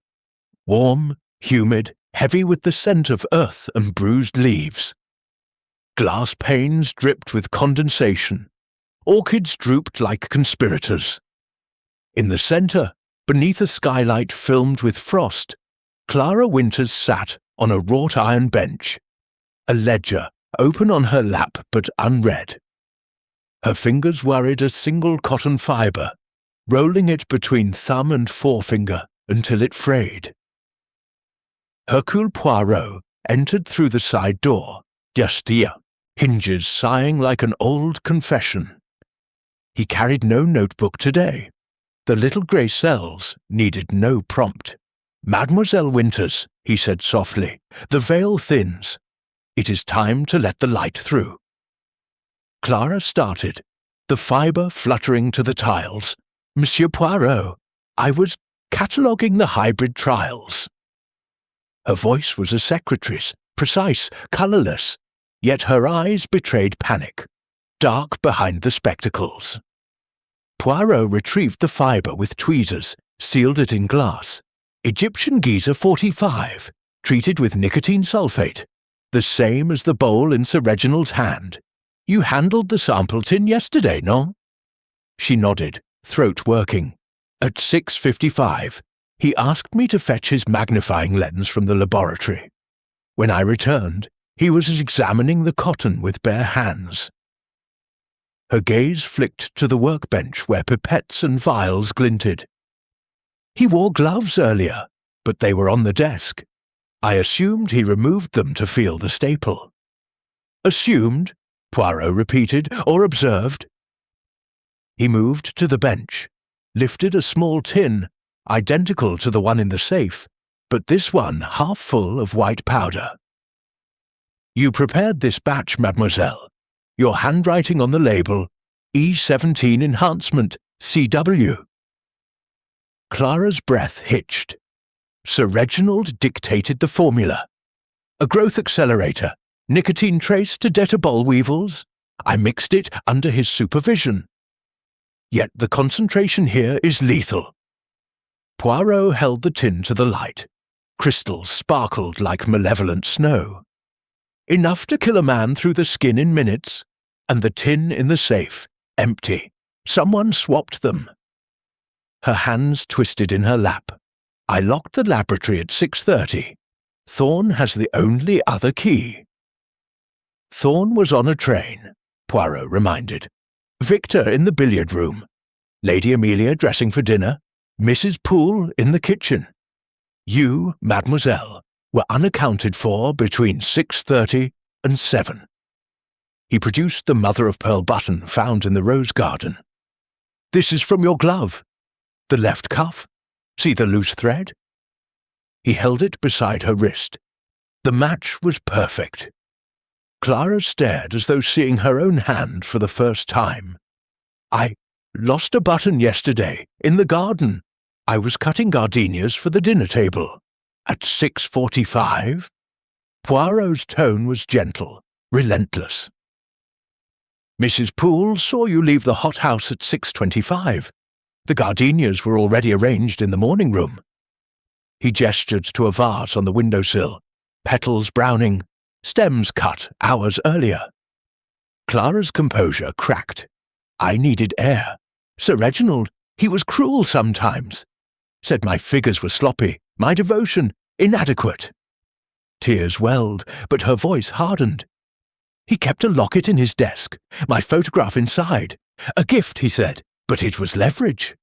Warm, humid, heavy with the scent of earth and bruised leaves. Glass panes dripped with condensation. Orchids drooped like conspirators. In the centre, beneath a skylight filmed with frost, Clara Winters sat on a wrought-iron bench, a ledger open on her lap but unread. Her fingers worried a single cotton fibre, rolling it between thumb and forefinger until it frayed. Hercule Poirot entered through the side door, just here, hinges sighing like an old confession. He carried no notebook today. The little grey cells needed no prompt. Mademoiselle Winters, he said softly, the veil thins. It is time to let the light through. Clara started, the fibre fluttering to the tiles. Monsieur Poirot, I was cataloguing the hybrid trials. Her voice was a secretary's, precise, colourless, yet her eyes betrayed panic, dark behind the spectacles. Poirot retrieved the fibre with tweezers, sealed it in glass. Egyptian Geezer 45, treated with nicotine sulfate, the same as the bowl in Sir Reginald's hand. You handled the sample tin yesterday, no? She nodded, throat working. At 6:55, he asked me to fetch his magnifying lens from the laboratory. When I returned, he was examining the cotton with bare hands. Her gaze flicked to the workbench where pipettes and vials glinted. He wore gloves earlier, but they were on the desk. I assumed he removed them to feel the staple. Assumed? Poirot repeated, or observed. He moved to the bench, lifted a small tin, identical to the one in the safe, but this one half full of white powder. You prepared this batch, mademoiselle. Your handwriting on the label, E17 Enhancement, CW. Clara's breath hitched. Sir Reginald dictated the formula. A growth accelerator, nicotine trace to deter boll weevils. I mixed it under his supervision. Yet the concentration here is lethal. Poirot held the tin to the light. Crystals sparkled like malevolent snow. Enough to kill a man through the skin in minutes, and the tin in the safe, empty. Someone swapped them. Her hands twisted in her lap. I locked the laboratory at 6:30. Thorn has the only other key. Thorn was on a train, Poirot reminded. Victor in the billiard room. Lady Amelia dressing for dinner. Mrs. Poole in the kitchen. You, mademoiselle, were unaccounted for between 6:30 and 7. He produced the mother-of-pearl button found in the rose garden. This is from your glove. The left cuff. See the loose thread? He held it beside her wrist. The match was perfect. Clara stared as though seeing her own hand for the first time. I lost a button yesterday, in the garden. I was cutting gardenias for the dinner table. At 6:45? Poirot's tone was gentle, relentless. Mrs. Poole saw you leave the hothouse at 6:25. The gardenias were already arranged in the morning room. He gestured to a vase on the windowsill, petals browning, stems cut hours earlier. Clara's composure cracked. I needed air. Sir Reginald, he was cruel sometimes. Said my figures were sloppy, my devotion inadequate. Tears welled, but her voice hardened. He kept a locket in his desk, my photograph inside. A gift, he said, but it was leverage.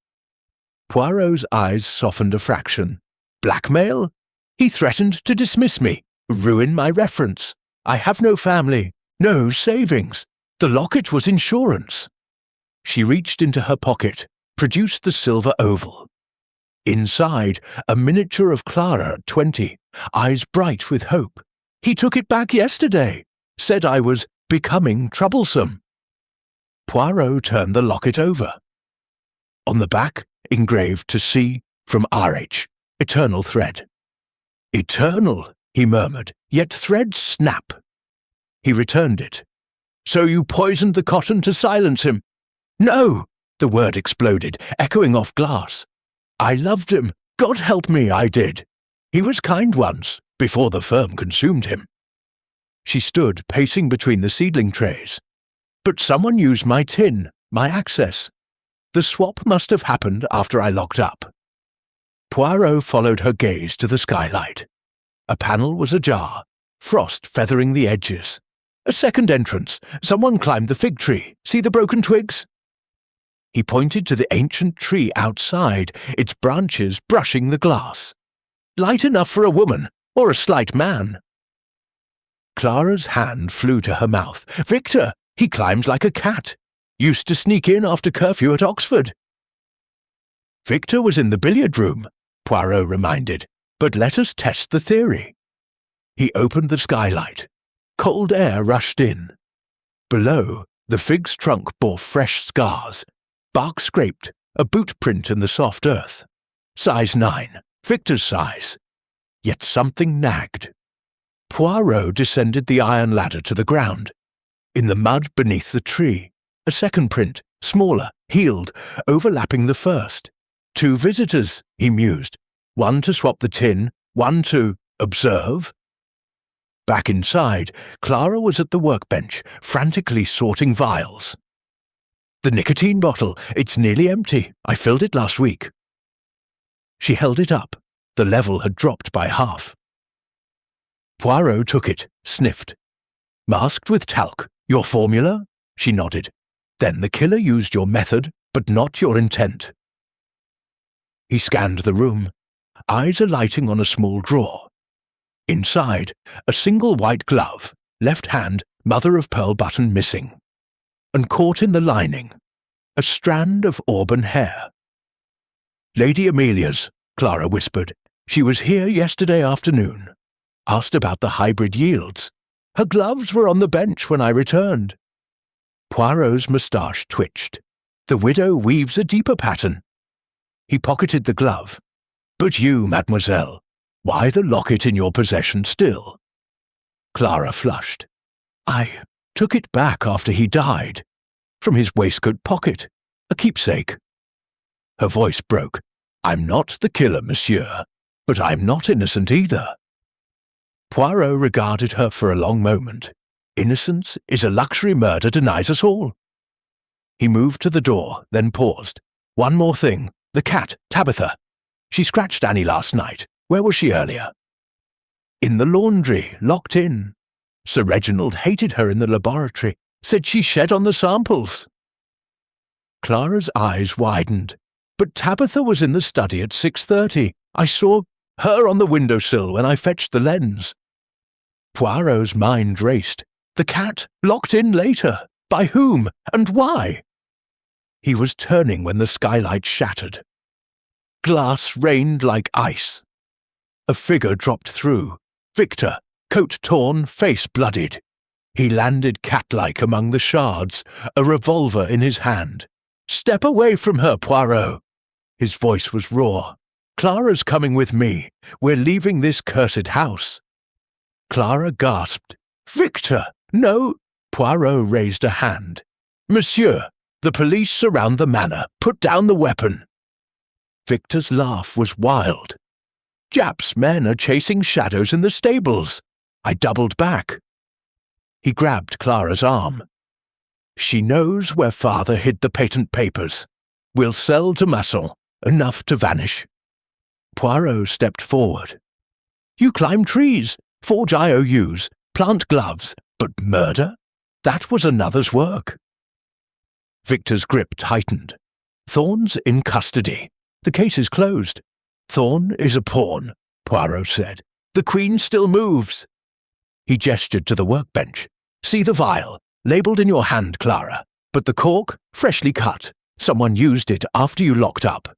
Poirot's eyes softened a fraction. Blackmail? He threatened to dismiss me, ruin my reference. I have no family, no savings. The locket was insurance. She reached into her pocket, produced the silver oval. Inside, a miniature of Clara at 20, eyes bright with hope. He took it back yesterday, said I was becoming troublesome. Poirot turned the locket over. On the back, engraved to C from RH, eternal thread. Eternal, he murmured, yet threads snap. He returned it. So you poisoned the cotton to silence him? No, the word exploded, echoing off glass. I loved him. God help me, I did. He was kind once, before the firm consumed him. She stood pacing between the seedling trays. But someone used my tin, my access. The swap must have happened after I locked up. Poirot followed her gaze to the skylight. A panel was ajar, frost feathering the edges. A second entrance. Someone climbed the fig tree. See the broken twigs? He pointed to the ancient tree outside, its branches brushing the glass. Light enough for a woman, or a slight man. Clara's hand flew to her mouth. Victor, he climbs like a cat. Used to sneak in after curfew at Oxford. Victor was in the billiard room, Poirot reminded, but let us test the theory. He opened the skylight. Cold air rushed in. Below, the fig's trunk bore fresh scars. Bark scraped, a boot print in the soft earth. Size 9, Victor's size. Yet something nagged. Poirot descended the iron ladder to the ground. In the mud beneath the tree, a second print, smaller, healed, overlapping the first. 2 visitors, he mused. One to swap the tin, one to observe. Back inside, Clara was at the workbench, frantically sorting vials. The nicotine bottle, it's nearly empty. I filled it last week. She held it up. The level had dropped by half. Poirot took it, sniffed. Masked with talc. Your formula? She nodded. Then the killer used your method, but not your intent. He scanned the room, eyes alighting on a small drawer. Inside, a single white glove, left hand, mother-of-pearl button missing. And caught in the lining, a strand of auburn hair. Lady Amelia's, Clara whispered. She was here yesterday afternoon. Asked about the hybrid yields. Her gloves were on the bench when I returned. Poirot's moustache twitched. The widow weaves a deeper pattern. He pocketed the glove. But you, mademoiselle, why the locket in your possession still? Clara flushed. I took it back after he died. From his waistcoat pocket. A keepsake. Her voice broke. I'm not the killer, monsieur, but I'm not innocent either. Poirot regarded her for a long moment. Innocence is a luxury murder denies us all. He moved to the door, then paused. One more thing. The cat, Tabitha. She scratched Annie last night. Where was she earlier? In the laundry, locked in. Sir Reginald hated her in the laboratory, said she shed on the samples. Clara's eyes widened. But Tabitha was in the study at 6:30. I saw her on the windowsill when I fetched the lens. Poirot's mind raced. The cat, locked in later. By whom, and why? He was turning when the skylight shattered. Glass rained like ice. A figure dropped through. Victor, coat torn, face bloodied. He landed cat-like among the shards, a revolver in his hand. Step away from her, Poirot. His voice was raw. Clara's coming with me. We're leaving this cursed house. Clara gasped. Victor, no. Poirot raised a hand. Monsieur, the police surround the manor. Put down the weapon. Victor's laugh was wild. Jap's men are chasing shadows in the stables. I doubled back. He grabbed Clara's arm. She knows where father hid the patent papers. We'll sell to Masson, enough to vanish. Poirot stepped forward. You climb trees, forge IOUs, plant gloves, but murder? That was another's work. Victor's grip tightened. Thorne's in custody. The case is closed. Thorne is a pawn, Poirot said. The Queen still moves." He gestured to the workbench. "See the vial, labelled in your hand, Clara, but the cork, freshly cut. Someone used it after you locked up."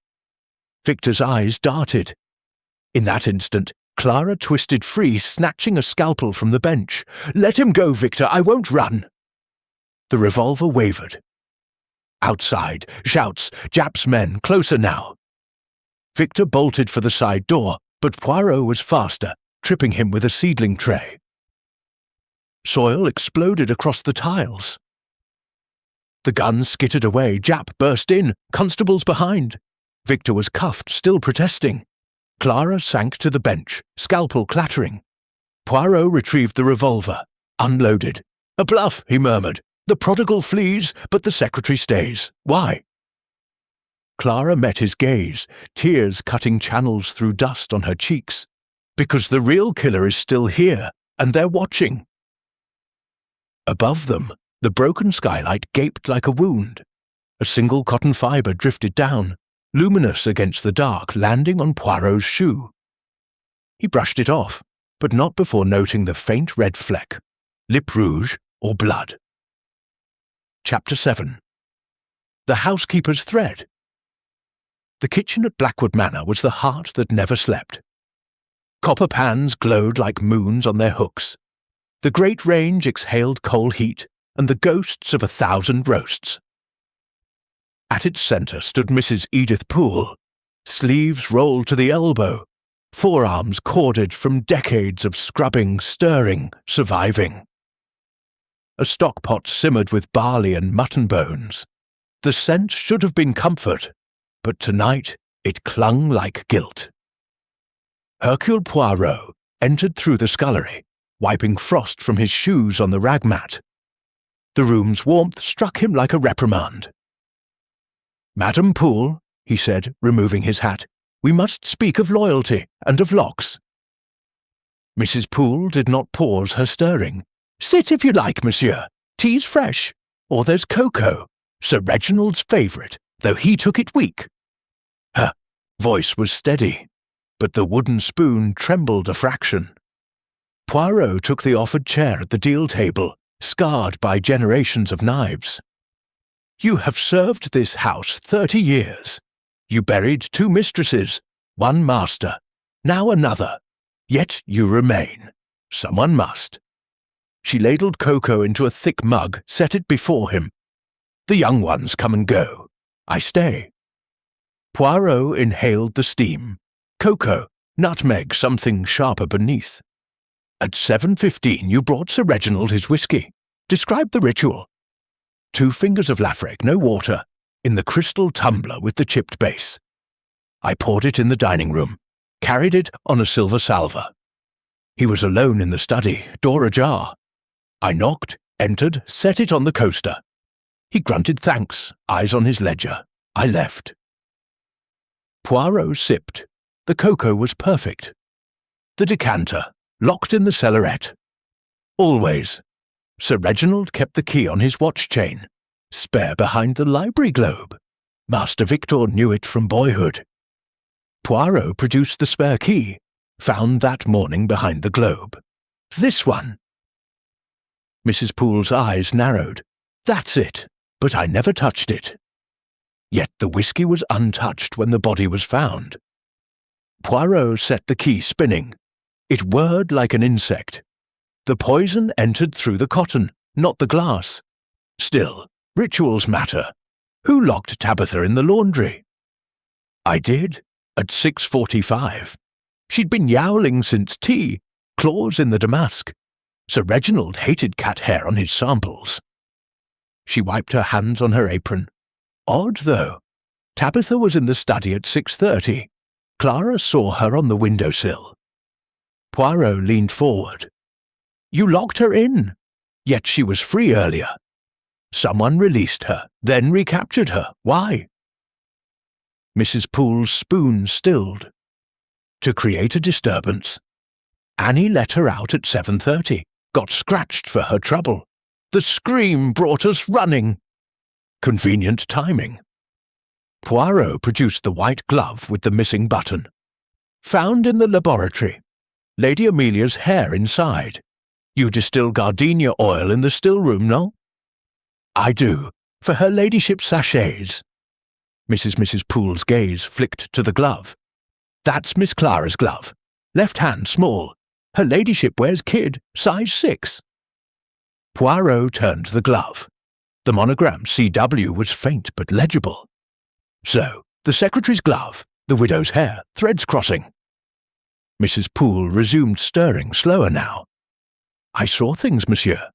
Victor's eyes darted. In that instant, Clara twisted free, snatching a scalpel from the bench. "Let him go, Victor, I won't run." The revolver wavered. Outside, shouts, "Japp's men, closer now." Victor bolted for the side door, but Poirot was faster, tripping him with a seedling tray. Soil exploded across the tiles. The gun skittered away. Japp burst in, constables behind. Victor was cuffed, still protesting. Clara sank to the bench, scalpel clattering. Poirot retrieved the revolver, unloaded. "A bluff," he murmured. "The prodigal flees, but the secretary stays. Why?" Clara met his gaze, tears cutting channels through dust on her cheeks. "Because the real killer is still here, and they're watching." Above them, the broken skylight gaped like a wound. A single cotton fibre drifted down, luminous against the dark, landing on Poirot's shoe. He brushed it off, but not before noting the faint red fleck, lip rouge or blood. Chapter 7. The Housekeeper's Thread. The kitchen at Blackwood Manor was the heart that never slept. Copper pans glowed like moons on their hooks. The great range exhaled coal heat and the ghosts of 1,000 roasts. At its centre stood Mrs. Edith Poole, sleeves rolled to the elbow, forearms corded from decades of scrubbing, stirring, surviving. A stockpot simmered with barley and mutton bones. The scent should have been comfort, but tonight it clung like guilt. Hercule Poirot entered through the scullery, wiping frost from his shoes on the rag mat. The room's warmth struck him like a reprimand. "Madam Poole," he said, removing his hat, "we must speak of loyalty and of locks." Mrs. Poole did not pause her stirring. "Sit if you like, monsieur. Tea's fresh. Or there's cocoa, Sir Reginald's favourite, though he took it weak." Her voice was steady, but the wooden spoon trembled a fraction. Poirot took the offered chair at the deal table, scarred by generations of knives. "You have served this house 30 years. You buried 2 mistresses, 1 master, now another. Yet you remain. Someone must." She ladled cocoa into a thick mug, set it before him. "The young ones come and go. I stay." Poirot inhaled the steam. Cocoa, nutmeg, something sharper beneath. "At 7:15 you brought Sir Reginald his whisky. Describe the ritual." 2 fingers of Lafrec, no water, in the crystal tumbler with the chipped base. I poured it in the dining room, carried it on a silver salver. He was alone in the study, door ajar. I knocked, entered, set it on the coaster. He grunted thanks, eyes on his ledger. I left. Poirot sipped. The cocoa was perfect. The decanter, locked in the cellarette. Always. Sir Reginald kept the key on his watch chain, spare behind the library globe. Master Victor knew it from boyhood. Poirot produced the spare key, found that morning behind the globe. This one. Mrs. Poole's eyes narrowed. That's it, but I never touched it. Yet the whisky was untouched when the body was found. Poirot set the key spinning. It whirred like an insect. The poison entered through the cotton, not the glass. Still, rituals matter. Who locked Tabitha in the laundry? I did, at 6:45. She'd been yowling since tea, claws in the damask. Sir Reginald hated cat hair on his samples. She wiped her hands on her apron. Odd, though. Tabitha was in the study at 6:30. Clara saw her on the windowsill. Poirot leaned forward. You locked her in. Yet she was free earlier. Someone released her, then recaptured her. Why? Mrs. Poole's spoon stilled. To create a disturbance. Annie let her out at 7:30, got scratched for her trouble. The scream brought us running. Convenient timing. Poirot produced the white glove with the missing button. Found in the laboratory. Lady Amelia's hair inside. You distill gardenia oil in the still room, no? I do, for her ladyship's sachets. Mrs. Poole's gaze flicked to the glove. That's Miss Clara's glove. Left hand small. Her ladyship wears kid, size 6. Poirot turned to the glove. The monogram CW was faint but legible. So, the secretary's glove, the widow's hair, threads crossing. Mrs. Poole resumed stirring, slower now. I saw things, monsieur.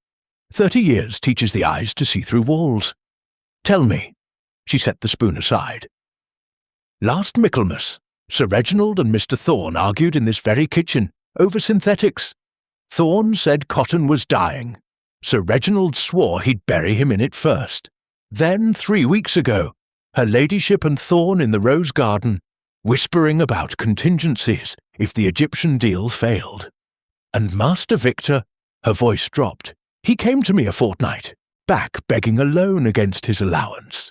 30 years teaches the eyes to see through walls. Tell me. She set the spoon aside. Last Michaelmas, Sir Reginald and Mr. Thorne argued in this very kitchen, over synthetics. Thorne said cotton was dying. Sir Reginald swore he'd bury him in it first. Then, 3 weeks ago, her ladyship and Thorne in the rose garden, whispering about contingencies if the Egyptian deal failed. And Master Victor, her voice dropped, he came to me a fortnight back begging a loan against his allowance.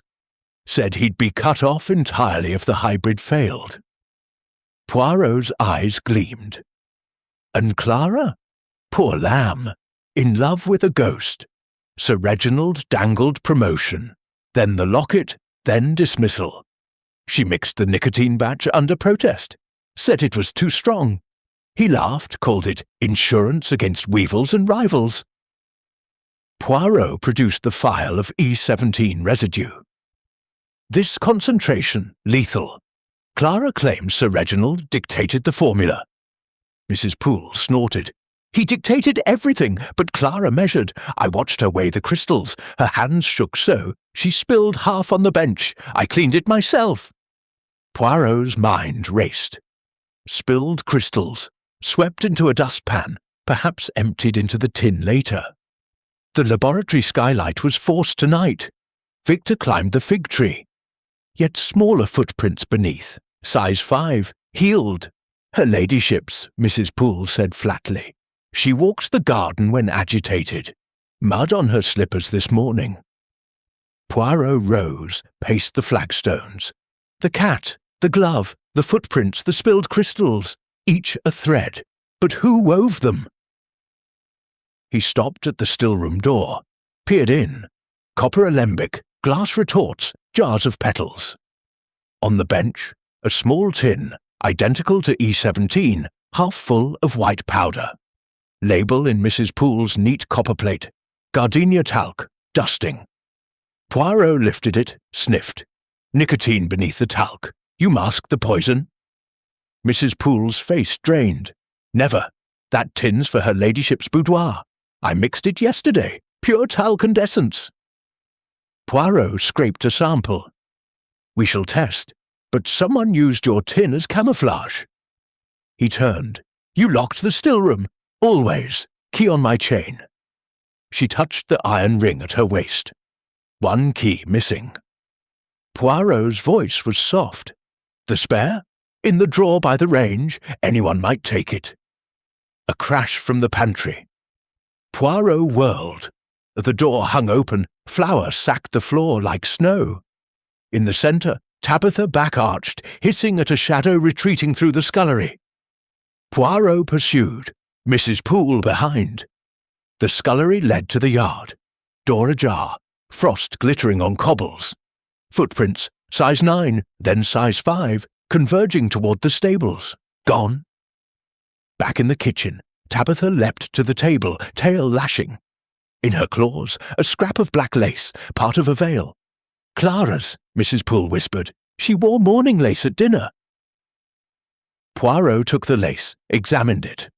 Said he'd be cut off entirely if the hybrid failed. Poirot's eyes gleamed. And Clara? Poor lamb. In love with a ghost. Sir Reginald dangled promotion, then the locket, then dismissal. She mixed the nicotine batch under protest, said it was too strong. He laughed, called it insurance against weevils and rivals. Poirot produced the file of E17 residue. This concentration, lethal. Clara claims Sir Reginald dictated the formula. Mrs. Poole snorted. He dictated everything, but Clara measured. I watched her weigh the crystals. Her hands shook so, she spilled half on the bench. I cleaned it myself. Poirot's mind raced. Spilled crystals, swept into a dustpan, perhaps emptied into the tin later. The laboratory skylight was forced tonight. Victor climbed the fig tree. Yet smaller footprints beneath, size 5, healed. Her ladyship's, Mrs. Poole said flatly. She walks the garden when agitated. Mud on her slippers this morning. Poirot rose, paced the flagstones. The cat, the glove, the footprints, the spilled crystals, each a thread. But who wove them? He stopped at the still-room door, peered in. Copper alembic, glass retorts, jars of petals. On the bench, a small tin, identical to E17, half full of white powder. Label in Mrs. Poole's neat copper plate. Gardenia talc, dusting. Poirot lifted it, sniffed. Nicotine beneath the talc. You masked the poison? Mrs. Poole's face drained. Never. That tin's for her ladyship's boudoir. I mixed it yesterday. Pure talc and essence. Poirot scraped a sample. We shall test, but someone used your tin as camouflage. He turned. You locked the still room. Always. Key on my chain. She touched the iron ring at her waist. One key missing. Poirot's voice was soft. The spare? In the drawer by the range. Anyone might take it. A crash from the pantry. Poirot whirled. The door hung open. Flour sacked the floor like snow. In the centre, Tabitha back-arched, hissing at a shadow retreating through the scullery. Poirot pursued. Mrs. Poole behind. The scullery led to the yard. Door ajar, frost glittering on cobbles. Footprints, size 9, then size 5, converging toward the stables. Gone. Back in the kitchen, Tabitha leapt to the table, tail lashing. In her claws, a scrap of black lace, part of a veil. Clara's, Mrs. Poole whispered. She wore mourning lace at dinner. Poirot took the lace, examined it.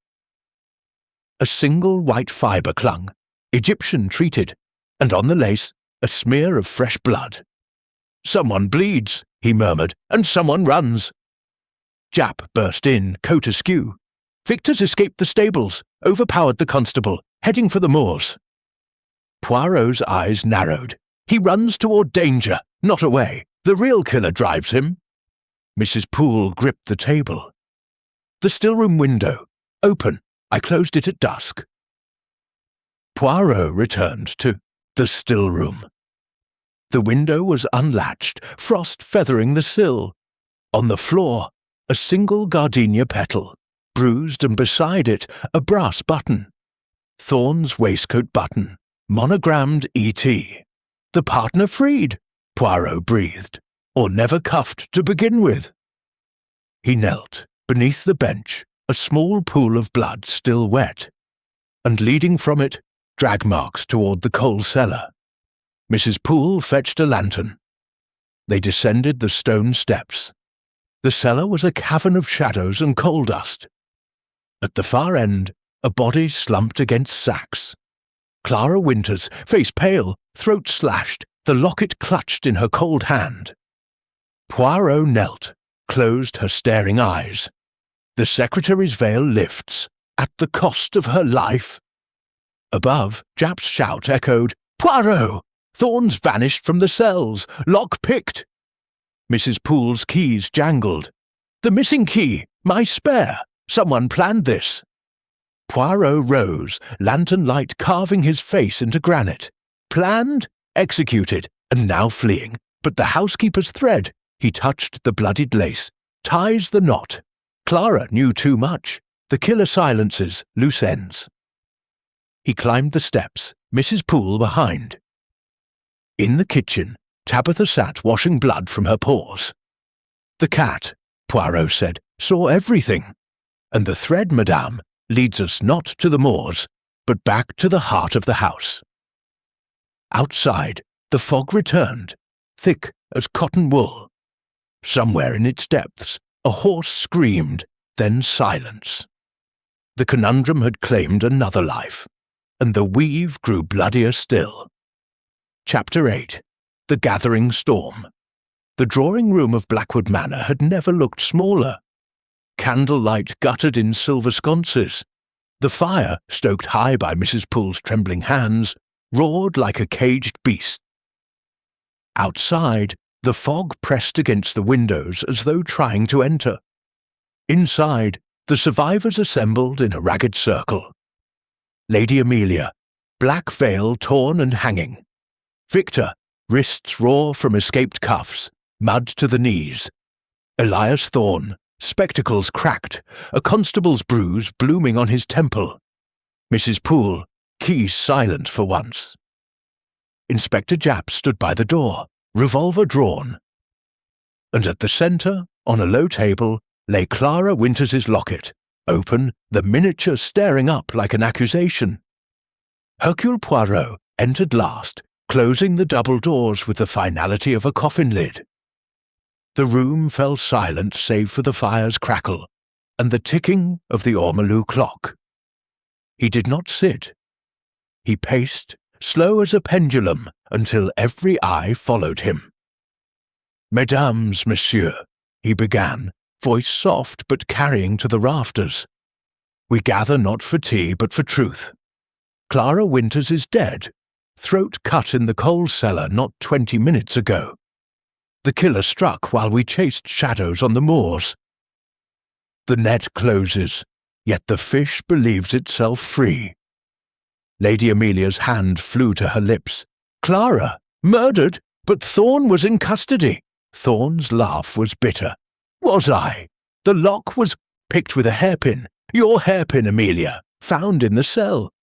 A single white fibre clung, Egyptian treated, and on the lace, a smear of fresh blood. Someone bleeds, he murmured, and someone runs. Jap burst in, coat askew. Victor's escaped the stables, overpowered the constable, heading for the moors. Poirot's eyes narrowed. He runs toward danger, not away. The real killer drives him. Mrs. Poole gripped the table. The still-room window, open. I closed it at dusk. Poirot returned to the still-room. The window was unlatched, frost feathering the sill. On the floor, a single gardenia petal, bruised, and beside it a brass button. Thorne's waistcoat button, monogrammed E.T. The partner freed, Poirot breathed, or never cuffed to begin with. He knelt beneath the bench, a small pool of blood still wet, and leading from it, drag marks toward the coal cellar. Mrs. Poole fetched a lantern. They descended the stone steps. The cellar was a cavern of shadows and coal dust. At the far end, a body slumped against sacks. Clara Winters, face pale, throat slashed, the locket clutched in her cold hand. Poirot knelt, closed her staring eyes. The secretary's veil lifts, at the cost of her life. Above, Japp's shout echoed, "Poirot! Thorne's vanished from the cells, lock picked!" Mrs. Poole's keys jangled. "The missing key! My spare! Someone planned this!" Poirot rose, lantern light carving his face into granite. Planned, executed, and now fleeing. But the housekeeper's thread, he touched the bloodied lace, ties the knot. Clara knew too much. The killer silences, loose ends. He climbed the steps, Mrs. Poole behind. In the kitchen, Tabitha sat washing blood from her paws. "The cat," Poirot said, "saw everything. And the thread, madame, leads us not to the moors, but back to the heart of the house." Outside, the fog returned, thick as cotton wool. Somewhere in its depths, a horse screamed, then silence. The conundrum had claimed another life, and the weave grew bloodier still. Chapter 8. The Gathering Storm. The drawing-room of Blackwood Manor had never looked smaller. Candlelight guttered in silver sconces. The fire, stoked high by Mrs. Poole's trembling hands, roared like a caged beast. Outside, the fog pressed against the windows as though trying to enter. Inside, the survivors assembled in a ragged circle. Lady Amelia, black veil torn and hanging. Victor, wrists raw from escaped cuffs, mud to the knees. Elias Thorne, spectacles cracked, a constable's bruise blooming on his temple. Mrs. Poole, keys silent for once. Inspector Japp stood by the door, revolver drawn. And at the centre, on a low table, lay Clara Winters's locket, open, the miniature staring up like an accusation. Hercule Poirot entered last, closing the double doors with the finality of a coffin lid. The room fell silent save for the fire's crackle and the ticking of the ormolu clock. He did not sit. He paced, slow as a pendulum, until every eye followed him. "Mesdames, monsieur," he began, voice soft but carrying to the rafters. "We gather not for tea but for truth. Clara Winters is dead, throat cut in the coal cellar not 20 minutes ago. The killer struck while we chased shadows on the moors. The net closes, yet the fish believes itself free." Lady Amelia's hand flew to her lips. "Clara, murdered, but Thorne was in custody." Thorne's laugh was bitter. "Was I? The lock was picked with a hairpin. Your hairpin, Amelia, found in the cell."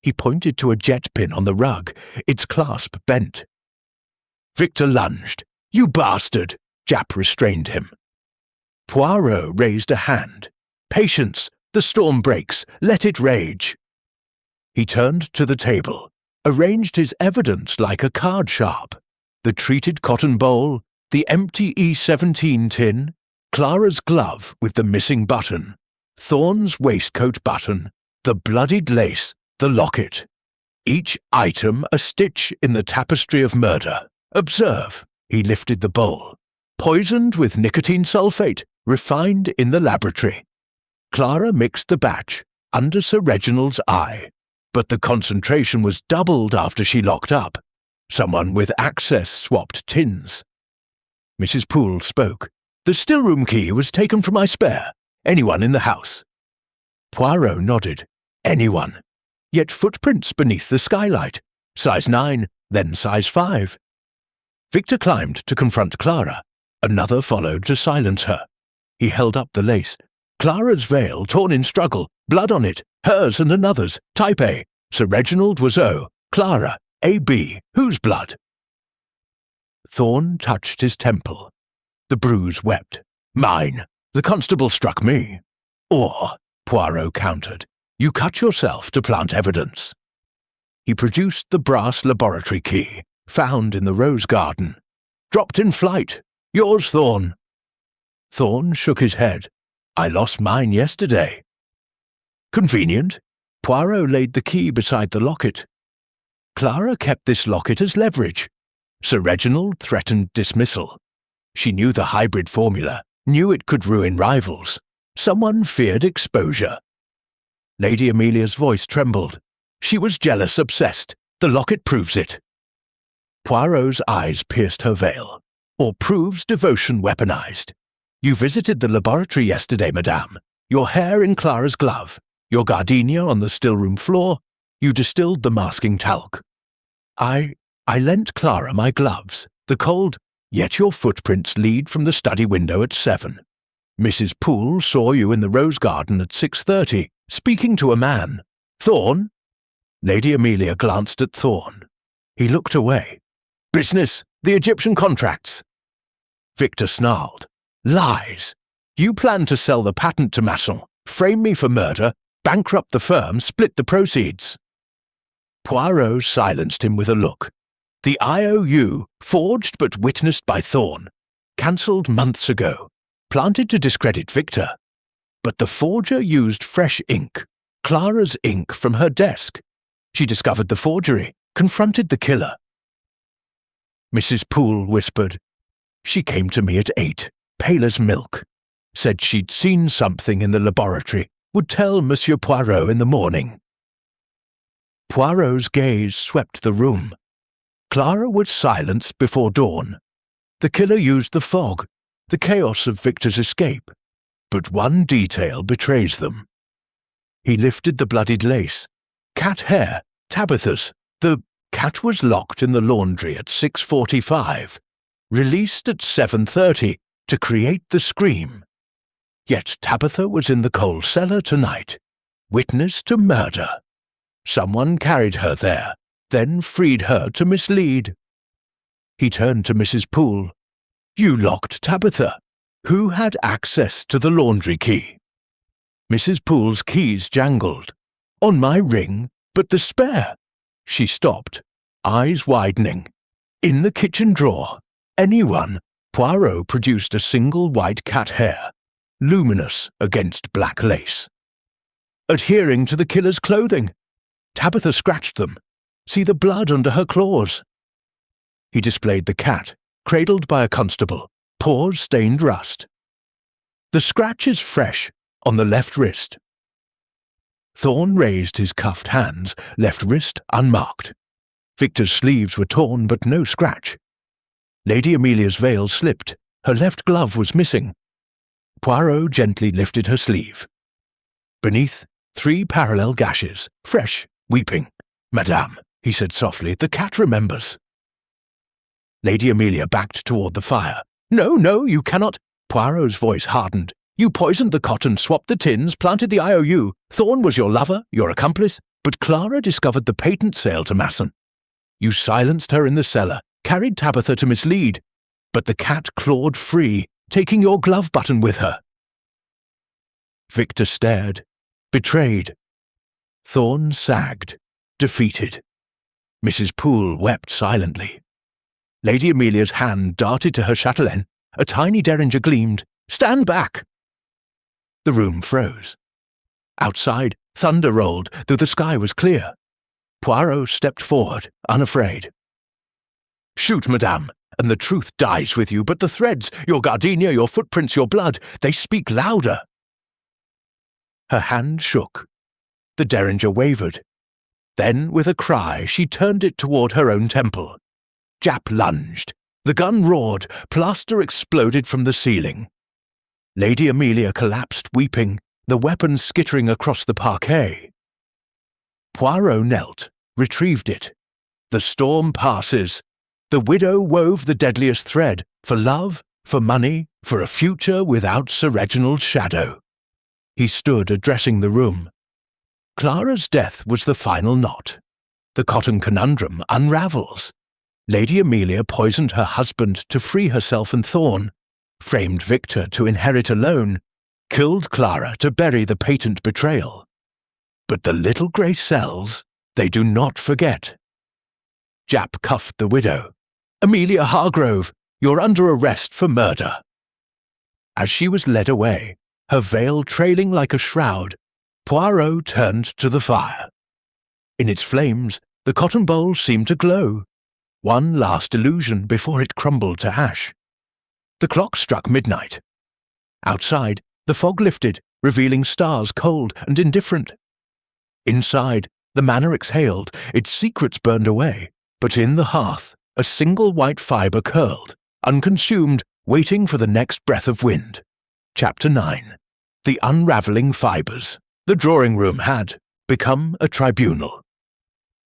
He pointed to a jet pin on the rug, its clasp bent. Victor lunged. "You bastard!" Japp restrained him. Poirot raised a hand. "Patience! The storm breaks. Let it rage." He turned to the table, arranged his evidence like a card sharp. The treated cotton bowl, the empty E17 tin, Clara's glove with the missing button, Thorne's waistcoat button, the bloodied lace, the locket. Each item a stitch in the tapestry of murder. Observe, he lifted the bowl. Poisoned with nicotine sulfate, refined in the laboratory. Clara mixed the batch, under Sir Reginald's eye. But the concentration was doubled after she locked up. Someone with access swapped tins. Mrs. Poole spoke. "The still-room key was taken from my spare. Anyone in the house?" Poirot nodded. "Anyone. Yet footprints beneath the skylight. Size 9, then size 5. Victor climbed to confront Clara. Another followed to silence her. He held up the lace. Clara's veil torn in struggle, blood on it, hers and another's, type A. Sir Reginald was O, Clara, AB, whose blood? Thorn touched his temple. The bruise wept. Mine. The constable struck me. Or, Poirot countered, you cut yourself to plant evidence. He produced the brass laboratory key, found in the rose garden. Dropped in flight. Yours, Thorn. Thorn shook his head. I lost mine yesterday. Convenient. Poirot laid the key beside the locket. Clara kept this locket as leverage. Sir Reginald threatened dismissal. She knew the hybrid formula, knew it could ruin rivals. Someone feared exposure. Lady Amelia's voice trembled. She was jealous, obsessed. The locket proves it. Poirot's eyes pierced her veil. Or proves devotion weaponized. You visited the laboratory yesterday, madame. Your hair in Clara's glove. Your gardenia on the still-room floor. You distilled the masking talc. I lent Clara my gloves. The cold, yet your footprints lead from the study window at 7. Mrs. Poole saw you in the rose garden at 6:30, speaking to a man. Thorn? Lady Amelia glanced at Thorn. He looked away. Business, the Egyptian contracts. Victor snarled. Lies. You plan to sell the patent to Masson, frame me for murder, bankrupt the firm, split the proceeds. Poirot silenced him with a look. The IOU, forged but witnessed by Thorn, cancelled months ago, planted to discredit Victor. But the forger used fresh ink, Clara's ink from her desk. She discovered the forgery, confronted the killer. Mrs. Poole whispered. She came to me at 8, pale as milk. Said she'd seen something in the laboratory, would tell Monsieur Poirot in the morning. Poirot's gaze swept the room. Clara was silenced before dawn. The killer used the fog, the chaos of Victor's escape. But one detail betrays them. He lifted the bloodied lace. Cat hair, Tabitha's. The cat was locked in the laundry at 6:45, released at 7:30 to create the scream. Yet Tabitha was in the coal cellar tonight, witness to murder. Someone carried her there, then freed her to mislead. He turned to Mrs. Poole. You locked Tabitha. Who had access to the laundry key? Mrs. Poole's keys jangled. On my ring, but the spare. She stopped, eyes widening. In the kitchen drawer. Anyone. Poirot produced a single white cat hair, luminous against black lace. Adhering to the killer's clothing. Tabitha scratched them. See the blood under her claws. He displayed the cat, cradled by a constable, paws stained rust. The scratch is fresh, on the left wrist. Thorn raised his cuffed hands, left wrist unmarked. Victor's sleeves were torn, but no scratch. Lady Amelia's veil slipped. Her left glove was missing. Poirot gently lifted her sleeve. Beneath, 3 parallel gashes, fresh, weeping. Madame, he said softly, the cat remembers. Lady Amelia backed toward the fire. No, no, you cannot. Poirot's voice hardened. You poisoned the cotton, swapped the tins, planted the IOU. Thorn was your lover, your accomplice, but Clara discovered the patent sale to Masson. You silenced her in the cellar, carried Tabitha to mislead, but the cat clawed free, taking your glove button with her. Victor stared, betrayed. Thorn sagged, defeated. Mrs. Poole wept silently. Lady Amelia's hand darted to her chatelaine. A tiny derringer gleamed. Stand back! The room froze. Outside, thunder rolled, though the sky was clear. Poirot stepped forward, unafraid. Shoot, madame, and the truth dies with you, but the threads, your gardenia, your footprints, your blood, they speak louder. Her hand shook. The derringer wavered. Then, with a cry, she turned it toward her own temple. Jap lunged. The gun roared. Plaster exploded from the ceiling. Lady Amelia collapsed, weeping, the weapon skittering across the parquet. Poirot knelt, retrieved it. The storm passes. The widow wove the deadliest thread, for love, for money, for a future without Sir Reginald's shadow. He stood addressing the room. Clara's death was the final knot. The cotton conundrum unravels. Lady Amelia poisoned her husband to free herself and Thorn, framed Victor to inherit alone, killed Clara to bury the patent betrayal. But the little grey cells, they do not forget. Japp cuffed the widow. "Amelia Hargrove, you're under arrest for murder." As she was led away, her veil trailing like a shroud, Poirot turned to the fire. In its flames, the cotton bowl seemed to glow, one last illusion before it crumbled to ash. The clock struck midnight. Outside, the fog lifted, revealing stars cold and indifferent. Inside, the manor exhaled, its secrets burned away, but in the hearth, a single white fibre curled, unconsumed, waiting for the next breath of wind. Chapter 9. The Unravelling Fibres. The drawing-room had become a tribunal.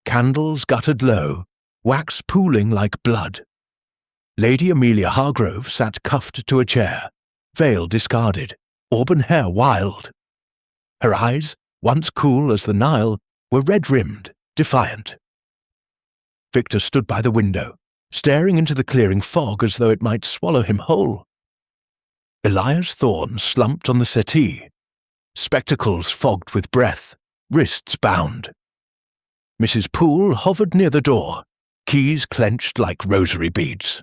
Candles guttered low, wax pooling like blood. Lady Amelia Hargrove sat cuffed to a chair, veil discarded, auburn hair wild. Her eyes, once cool as the Nile, were red-rimmed, defiant. Victor stood by the window, staring into the clearing fog as though it might swallow him whole. Elias Thorne slumped on the settee, spectacles fogged with breath, wrists bound. Mrs. Poole hovered near the door, keys clenched like rosary beads.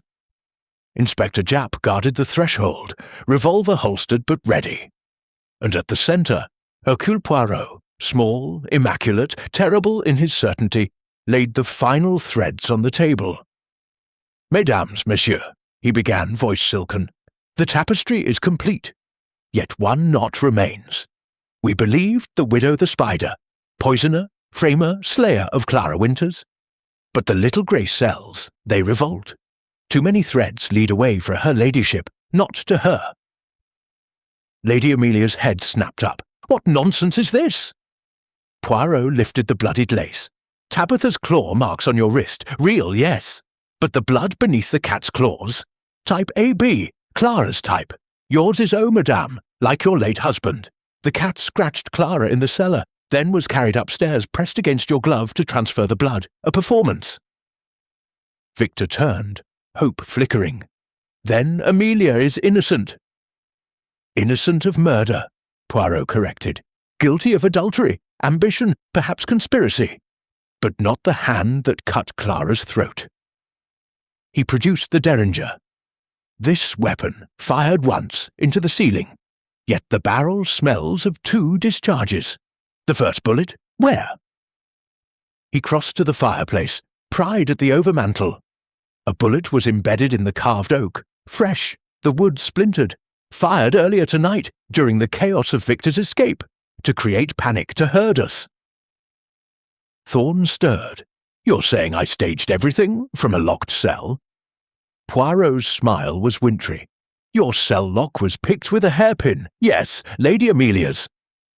Inspector Japp guarded the threshold, revolver holstered but ready. And at the centre, Hercule Poirot, small, immaculate, terrible in his certainty, laid the final threads on the table. "Mesdames, Monsieur," he began, voice silken, "the tapestry is complete. Yet one knot remains. We believed the widow the spider, poisoner, framer, slayer of Clara Winters. But the little grey cells, they revolt. Too many threads lead away for her ladyship, not to her." Lady Amelia's head snapped up. "What nonsense is this?" Poirot lifted the bloodied lace. "Tabitha's claw marks on your wrist, real, yes. But the blood beneath the cat's claws? Type AB, Clara's type. Yours is O, madame, like your late husband. The cat scratched Clara in the cellar, then was carried upstairs pressed against your glove to transfer the blood. A performance." Victor turned, hope flickering. "Then Amelia is innocent." "Innocent of murder," Poirot corrected. "Guilty of adultery, ambition, perhaps conspiracy. But not the hand that cut Clara's throat." He produced the derringer. "This weapon fired once into the ceiling, yet the barrel smells of 2 discharges. The first bullet, where?" He crossed to the fireplace, pried at the overmantel. A bullet was embedded in the carved oak, fresh, the wood splintered, fired earlier tonight during the chaos of Victor's escape, to create panic to herd us. Thorne stirred. "You're saying I staged everything from a locked cell?" Poirot's smile was wintry. "Your cell lock was picked with a hairpin, yes, Lady Amelia's.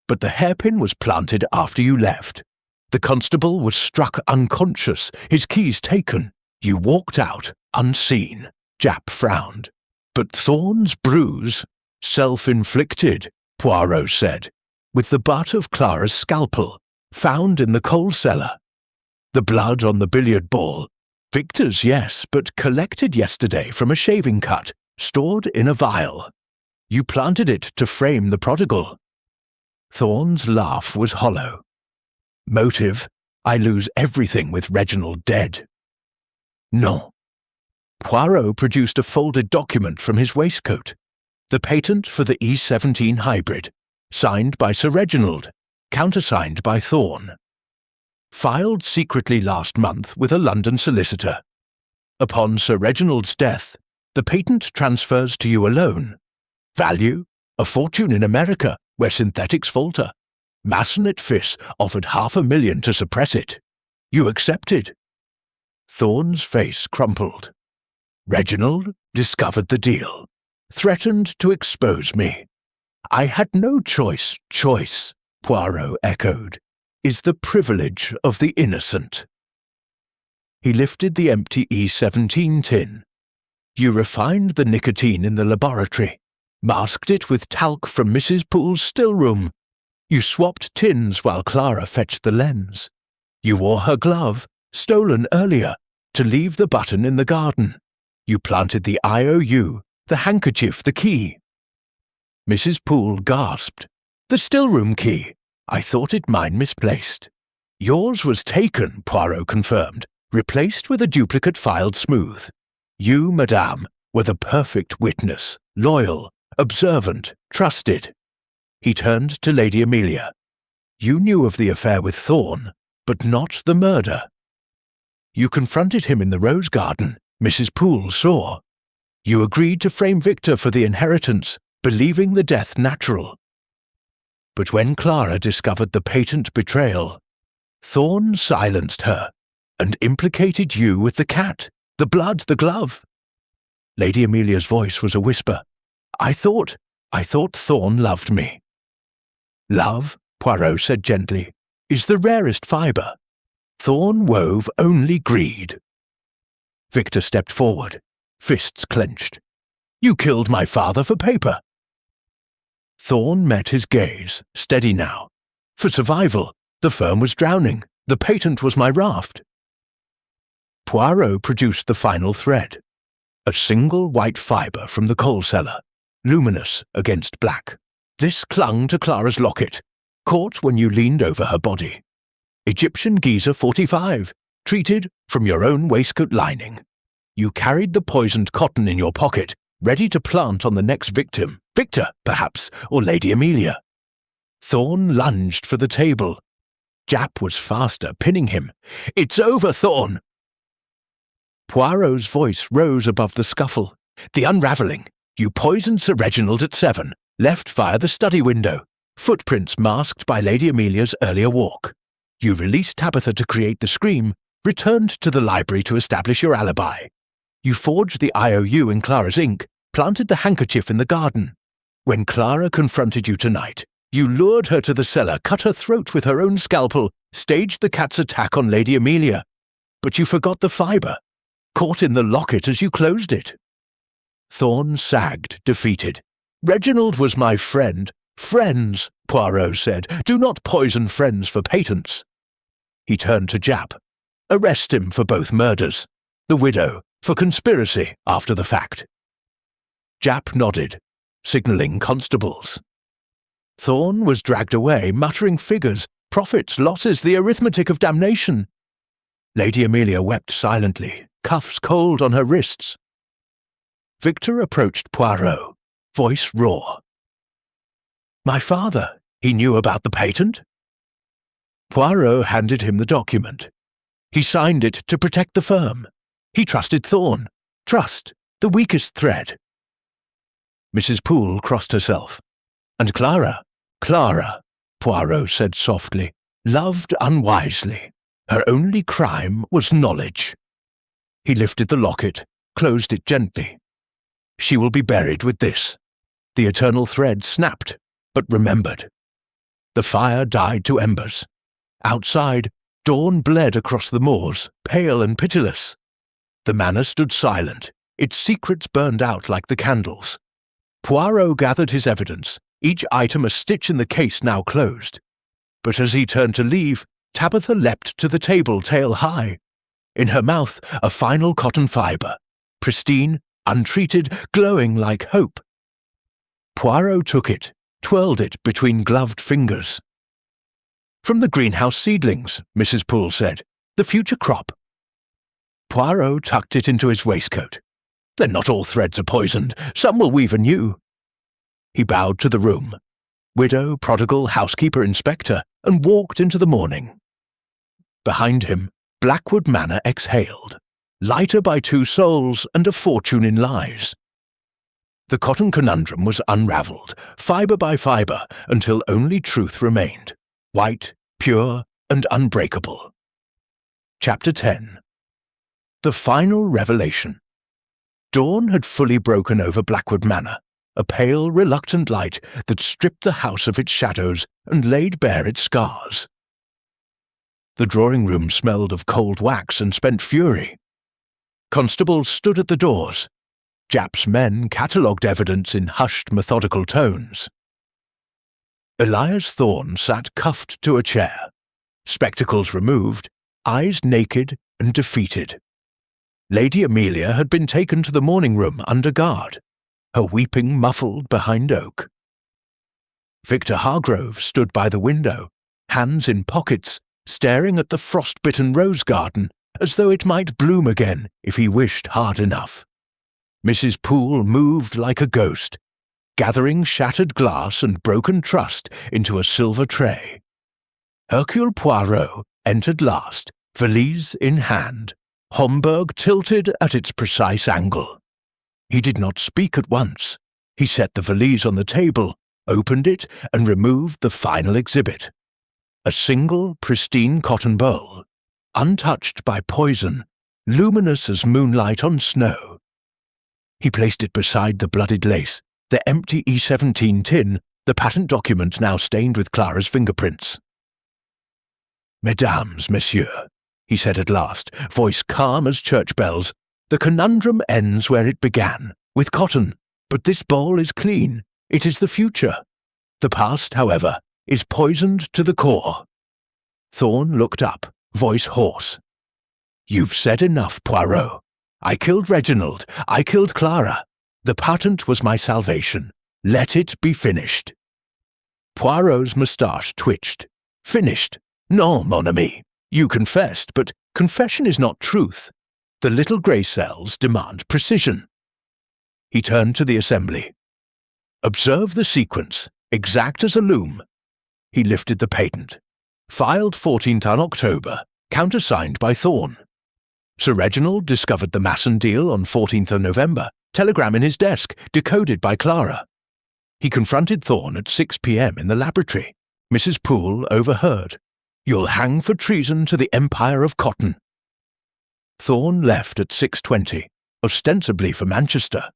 But the hairpin was planted after you left. The constable was struck unconscious, his keys taken. You walked out, unseen." Japp frowned. "But Thorne's bruise, self-inflicted," Poirot said, "with the butt of Clara's scalpel, found in the coal cellar. The blood on the billiard ball, Victor's, yes, but collected yesterday from a shaving cut, stored in a vial. You planted it to frame the prodigal." Thorne's laugh was hollow. "Motive, I lose everything with Reginald dead." "Non." Poirot produced a folded document from his waistcoat. The patent for the E17 hybrid, signed by Sir Reginald, countersigned by Thorne. Filed secretly last month with a London solicitor. Upon Sir Reginald's death, the patent transfers to you alone. Value? A fortune in America, where synthetics falter. Masson Fiss offered $500,000 to suppress it. You accepted. Thorne's face crumpled. Reginald discovered the deal, threatened to expose me. "I had no choice," Poirot echoed, "is the privilege of the innocent." He lifted the empty E17 tin. "You refined the nicotine in the laboratory, masked it with talc from Mrs. Poole's still room, You swapped tins while Clara fetched the lens. You wore her glove, stolen earlier, to leave the button in the garden. You planted the IOU, the handkerchief, the key. Mrs. Poole gasped. The still-room key. I thought it mine misplaced. Yours was taken, Poirot confirmed, replaced with a duplicate filed smooth. You, madame, were the perfect witness, loyal, observant, trusted. He turned to Lady Amelia. You knew of the affair with Thorn, but not the murder. You confronted him in the rose garden, Mrs. Poole saw. You agreed to frame Victor for the inheritance, believing the death natural. But when Clara discovered the patent betrayal, Thorn silenced her and implicated you with the cat, the blood, the glove. Lady Amelia's voice was a whisper. I thought Thorn loved me. Love, Poirot said gently, is the rarest fibre. Thorn wove only greed. Victor stepped forward, fists clenched. You killed my father for paper. Thorn met his gaze, steady now. For survival, the firm was drowning. The patent was my raft. Poirot produced the final thread. A single white fibre from the coal cellar, luminous against black. This clung to Clara's locket, caught when you leaned over her body. Egyptian Giza 45, treated from your own waistcoat lining. You carried the poisoned cotton in your pocket, ready to plant on the next victim, Victor, perhaps, or Lady Amelia. Thorn lunged for the table. Japp was faster, pinning him. It's over, Thorn! Poirot's voice rose above the scuffle. The unravelling. You poisoned Sir Reginald at 7, left via the study window, footprints masked by Lady Amelia's earlier walk. You released Tabitha to create the scream, returned to the library to establish your alibi. You forged the IOU in Clara's ink, planted the handkerchief in the garden. When Clara confronted you tonight, you lured her to the cellar, cut her throat with her own scalpel, staged the cat's attack on Lady Amelia. But you forgot the fibre, caught in the locket as you closed it. Thorn sagged, defeated. Reginald was my friend. Friends, Poirot said. Do not poison friends for patents. He turned to Japp. Arrest him for both murders. The widow, for conspiracy after the fact. Japp nodded, signalling constables. Thorn was dragged away, muttering figures, profits, losses, the arithmetic of damnation. Lady Amelia wept silently, cuffs cold on her wrists. Victor approached Poirot, voice raw. My father, he knew about the patent? Poirot handed him the document. He signed it to protect the firm. He trusted Thorn. Trust, the weakest thread. Mrs. Poole crossed herself. And Clara, Poirot said softly, loved unwisely. Her only crime was knowledge. He lifted the locket, closed it gently. She will be buried with this. The eternal thread snapped, but remembered. The fire died to embers. Outside, dawn bled across the moors, pale and pitiless. The manor stood silent, its secrets burned out like the candles. Poirot gathered his evidence, each item a stitch in the case now closed. But as he turned to leave, Tabitha leapt to the table tail high. In her mouth, a final cotton fibre, pristine, untreated, glowing like hope. Poirot took it, twirled it between gloved fingers. From the greenhouse seedlings, Mrs. Poole said, the future crop. Poirot tucked it into his waistcoat. Then not all threads are poisoned, some will weave anew. He bowed to the room, widow, prodigal, housekeeper, inspector, and walked into the morning. Behind him, Blackwood Manor exhaled, lighter by 2 souls and a fortune in lies. The cotton conundrum was unravelled, fibre by fibre, until only truth remained, white, pure, and unbreakable. Chapter 10. The final revelation. Dawn had fully broken over Blackwood Manor, a pale, reluctant light that stripped the house of its shadows and laid bare its scars. The drawing-room smelled of cold wax and spent fury. Constables stood at the doors. Japp's men catalogued evidence in hushed, methodical tones. Elias Thorne sat cuffed to a chair, spectacles removed, eyes naked and defeated. Lady Amelia had been taken to the morning room under guard, her weeping muffled behind oak. Victor Hargrove stood by the window, hands in pockets, staring at the frost-bitten rose garden as though it might bloom again if he wished hard enough. Mrs. Poole moved like a ghost, gathering shattered glass and broken trust into a silver tray. Hercule Poirot entered last, valise in hand, Homburg tilted at its precise angle. He did not speak at once. He set the valise on the table, opened it, and removed the final exhibit. A single, pristine cotton bowl, untouched by poison, luminous as moonlight on snow. He placed it beside the bloodied lace, the empty E17 tin, the patent document now stained with Clara's fingerprints. "Mesdames, messieurs," he said at last, voice calm as church bells, "the conundrum ends where it began, with cotton, but this bowl is clean. It is the future. The past, however, is poisoned to the core." Thorne looked up, voice hoarse. "You've said enough, Poirot. I killed Reginald. I killed Clara. The patent was my salvation. Let it be finished." Poirot's moustache twitched. "Finished? Non, mon ami. You confessed, but confession is not truth. The little grey cells demand precision." He turned to the assembly. "Observe the sequence, exact as a loom." He lifted the patent. "Filed 14th on October, countersigned by Thorne. Sir Reginald discovered the Masson deal on 14th of November, telegram in his desk, decoded by Clara. He confronted Thorne at 6 p.m. in the laboratory. Mrs. Poole overheard. You'll hang for treason to the Empire of Cotton." Thorne left at 6:20, ostensibly for Manchester.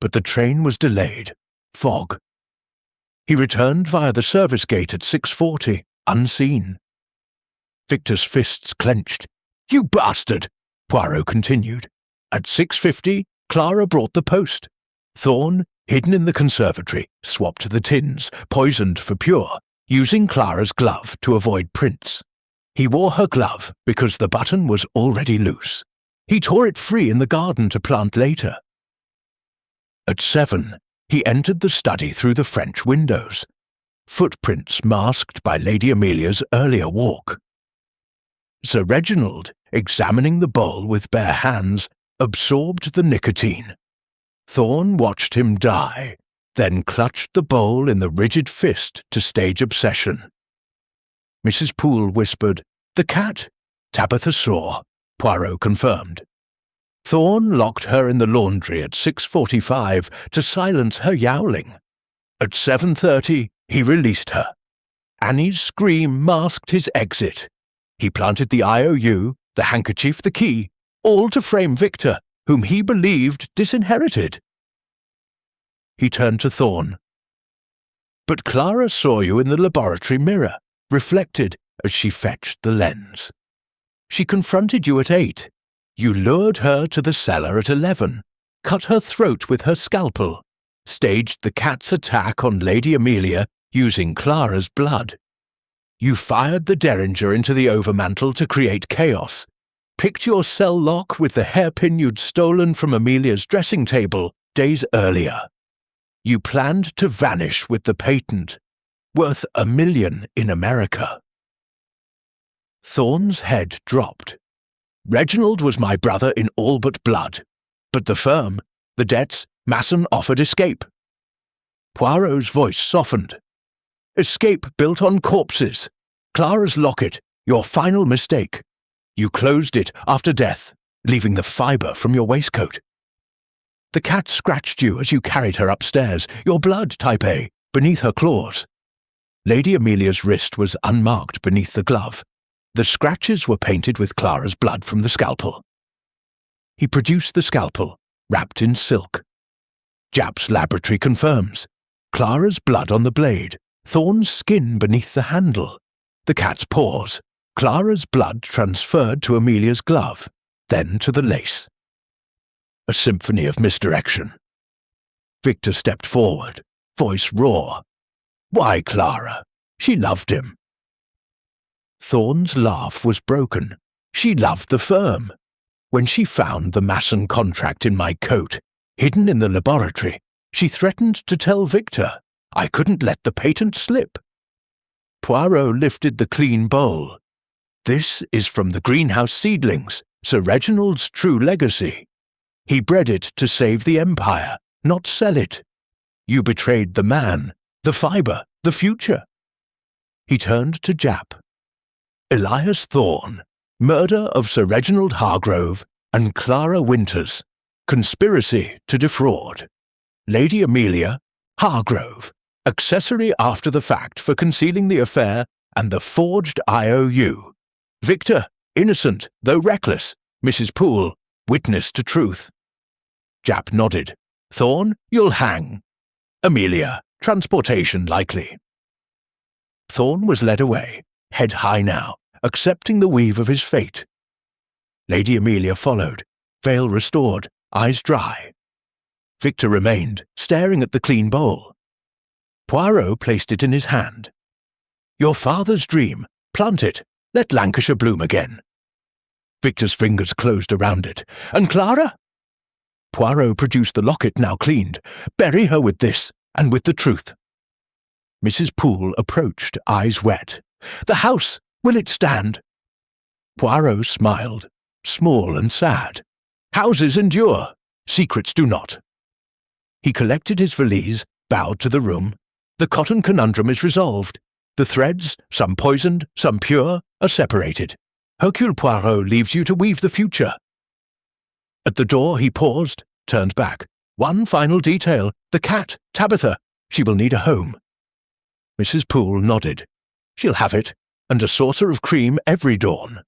But the train was delayed. Fog. He returned via the service gate at 6:40, unseen. Victor's fists clenched. "You bastard!" Poirot continued. At 6:50, Clara brought the post. Thorne, hidden in the conservatory, swapped the tins, poisoned for pure, using Clara's glove to avoid prints. He wore her glove because the button was already loose. He tore it free in the garden to plant later. At 7, he entered the study through the French windows, footprints masked by Lady Amelia's earlier walk. Sir Reginald, examining the bowl with bare hands, absorbed the nicotine. Thorne watched him die, then clutched the bowl in the rigid fist to stage obsession. Mrs. Poole whispered, "The cat." Tabitha saw, Poirot confirmed. Thorne locked her in the laundry at 6:45 to silence her yowling. At 7:30, he released her. Annie's scream masked his exit. He planted the IOU, the handkerchief, the key, all to frame Victor, whom he believed disinherited. He turned to Thorne. "But Clara saw you in the laboratory mirror, reflected as she fetched the lens. She confronted you at 8. You lured her to the cellar at 11, cut her throat with her scalpel, staged the cat's attack on Lady Amelia using Clara's blood. You fired the derringer into the overmantel to create chaos, picked your cell lock with the hairpin you'd stolen from Amelia's dressing table days earlier. You planned to vanish with the patent, worth $1 million in America." Thorne's head dropped. "Reginald was my brother in all but blood. But the firm, the debts, Masson offered escape." Poirot's voice softened. "Escape built on corpses. Clara's locket, your final mistake. You closed it after death, leaving the fibre from your waistcoat. The cat scratched you as you carried her upstairs, your blood, type A, beneath her claws. Lady Amelia's wrist was unmarked beneath the glove. The scratches were painted with Clara's blood from the scalpel." He produced the scalpel, wrapped in silk. "Japp's laboratory confirms. Clara's blood on the blade, Thorne's skin beneath the handle, the cat's paws, Clara's blood transferred to Amelia's glove, then to the lace." A symphony of misdirection. Victor stepped forward, voice raw. Why, Clara? She loved him. Thorne's laugh was broken. She loved the firm. When she found the Masson contract in my coat, hidden in the laboratory, she threatened to tell Victor. I couldn't let the patent slip. Poirot lifted the clean bowl. This is from the greenhouse seedlings, Sir Reginald's true legacy. He bred it to save the empire, not sell it. You betrayed the man, the fibre, the future. He turned to Japp. Elias Thorne, murder of Sir Reginald Hargrove and Clara Winters, conspiracy to defraud. Lady Amelia, Hargrove, accessory after the fact for concealing the affair and the forged IOU. Victor, innocent, though reckless. Mrs. Poole, witness to truth. Japp nodded. Thorne, you'll hang. Amelia, transportation likely. Thorne was led away, head high now, accepting the weave of his fate. Lady Amelia followed, veil restored, eyes dry. Victor remained, staring at the clean bowl. Poirot placed it in his hand. Your father's dream. Plant it. Let Lancashire bloom again. Victor's fingers closed around it. And Clara? Poirot produced the locket now cleaned. Bury her with this, and with the truth. Mrs. Poole approached, eyes wet. The house! Will it stand? Poirot smiled, small and sad. Houses endure. Secrets do not. He collected his valise, bowed to the room. The cotton conundrum is resolved. The threads, some poisoned, some pure, are separated. Hercule Poirot leaves you to weave the future. At the door he paused, turned back. One final detail. The cat, Tabitha. She will need a home. Mrs. Poole nodded. She'll have it, and a saucer of cream every dawn.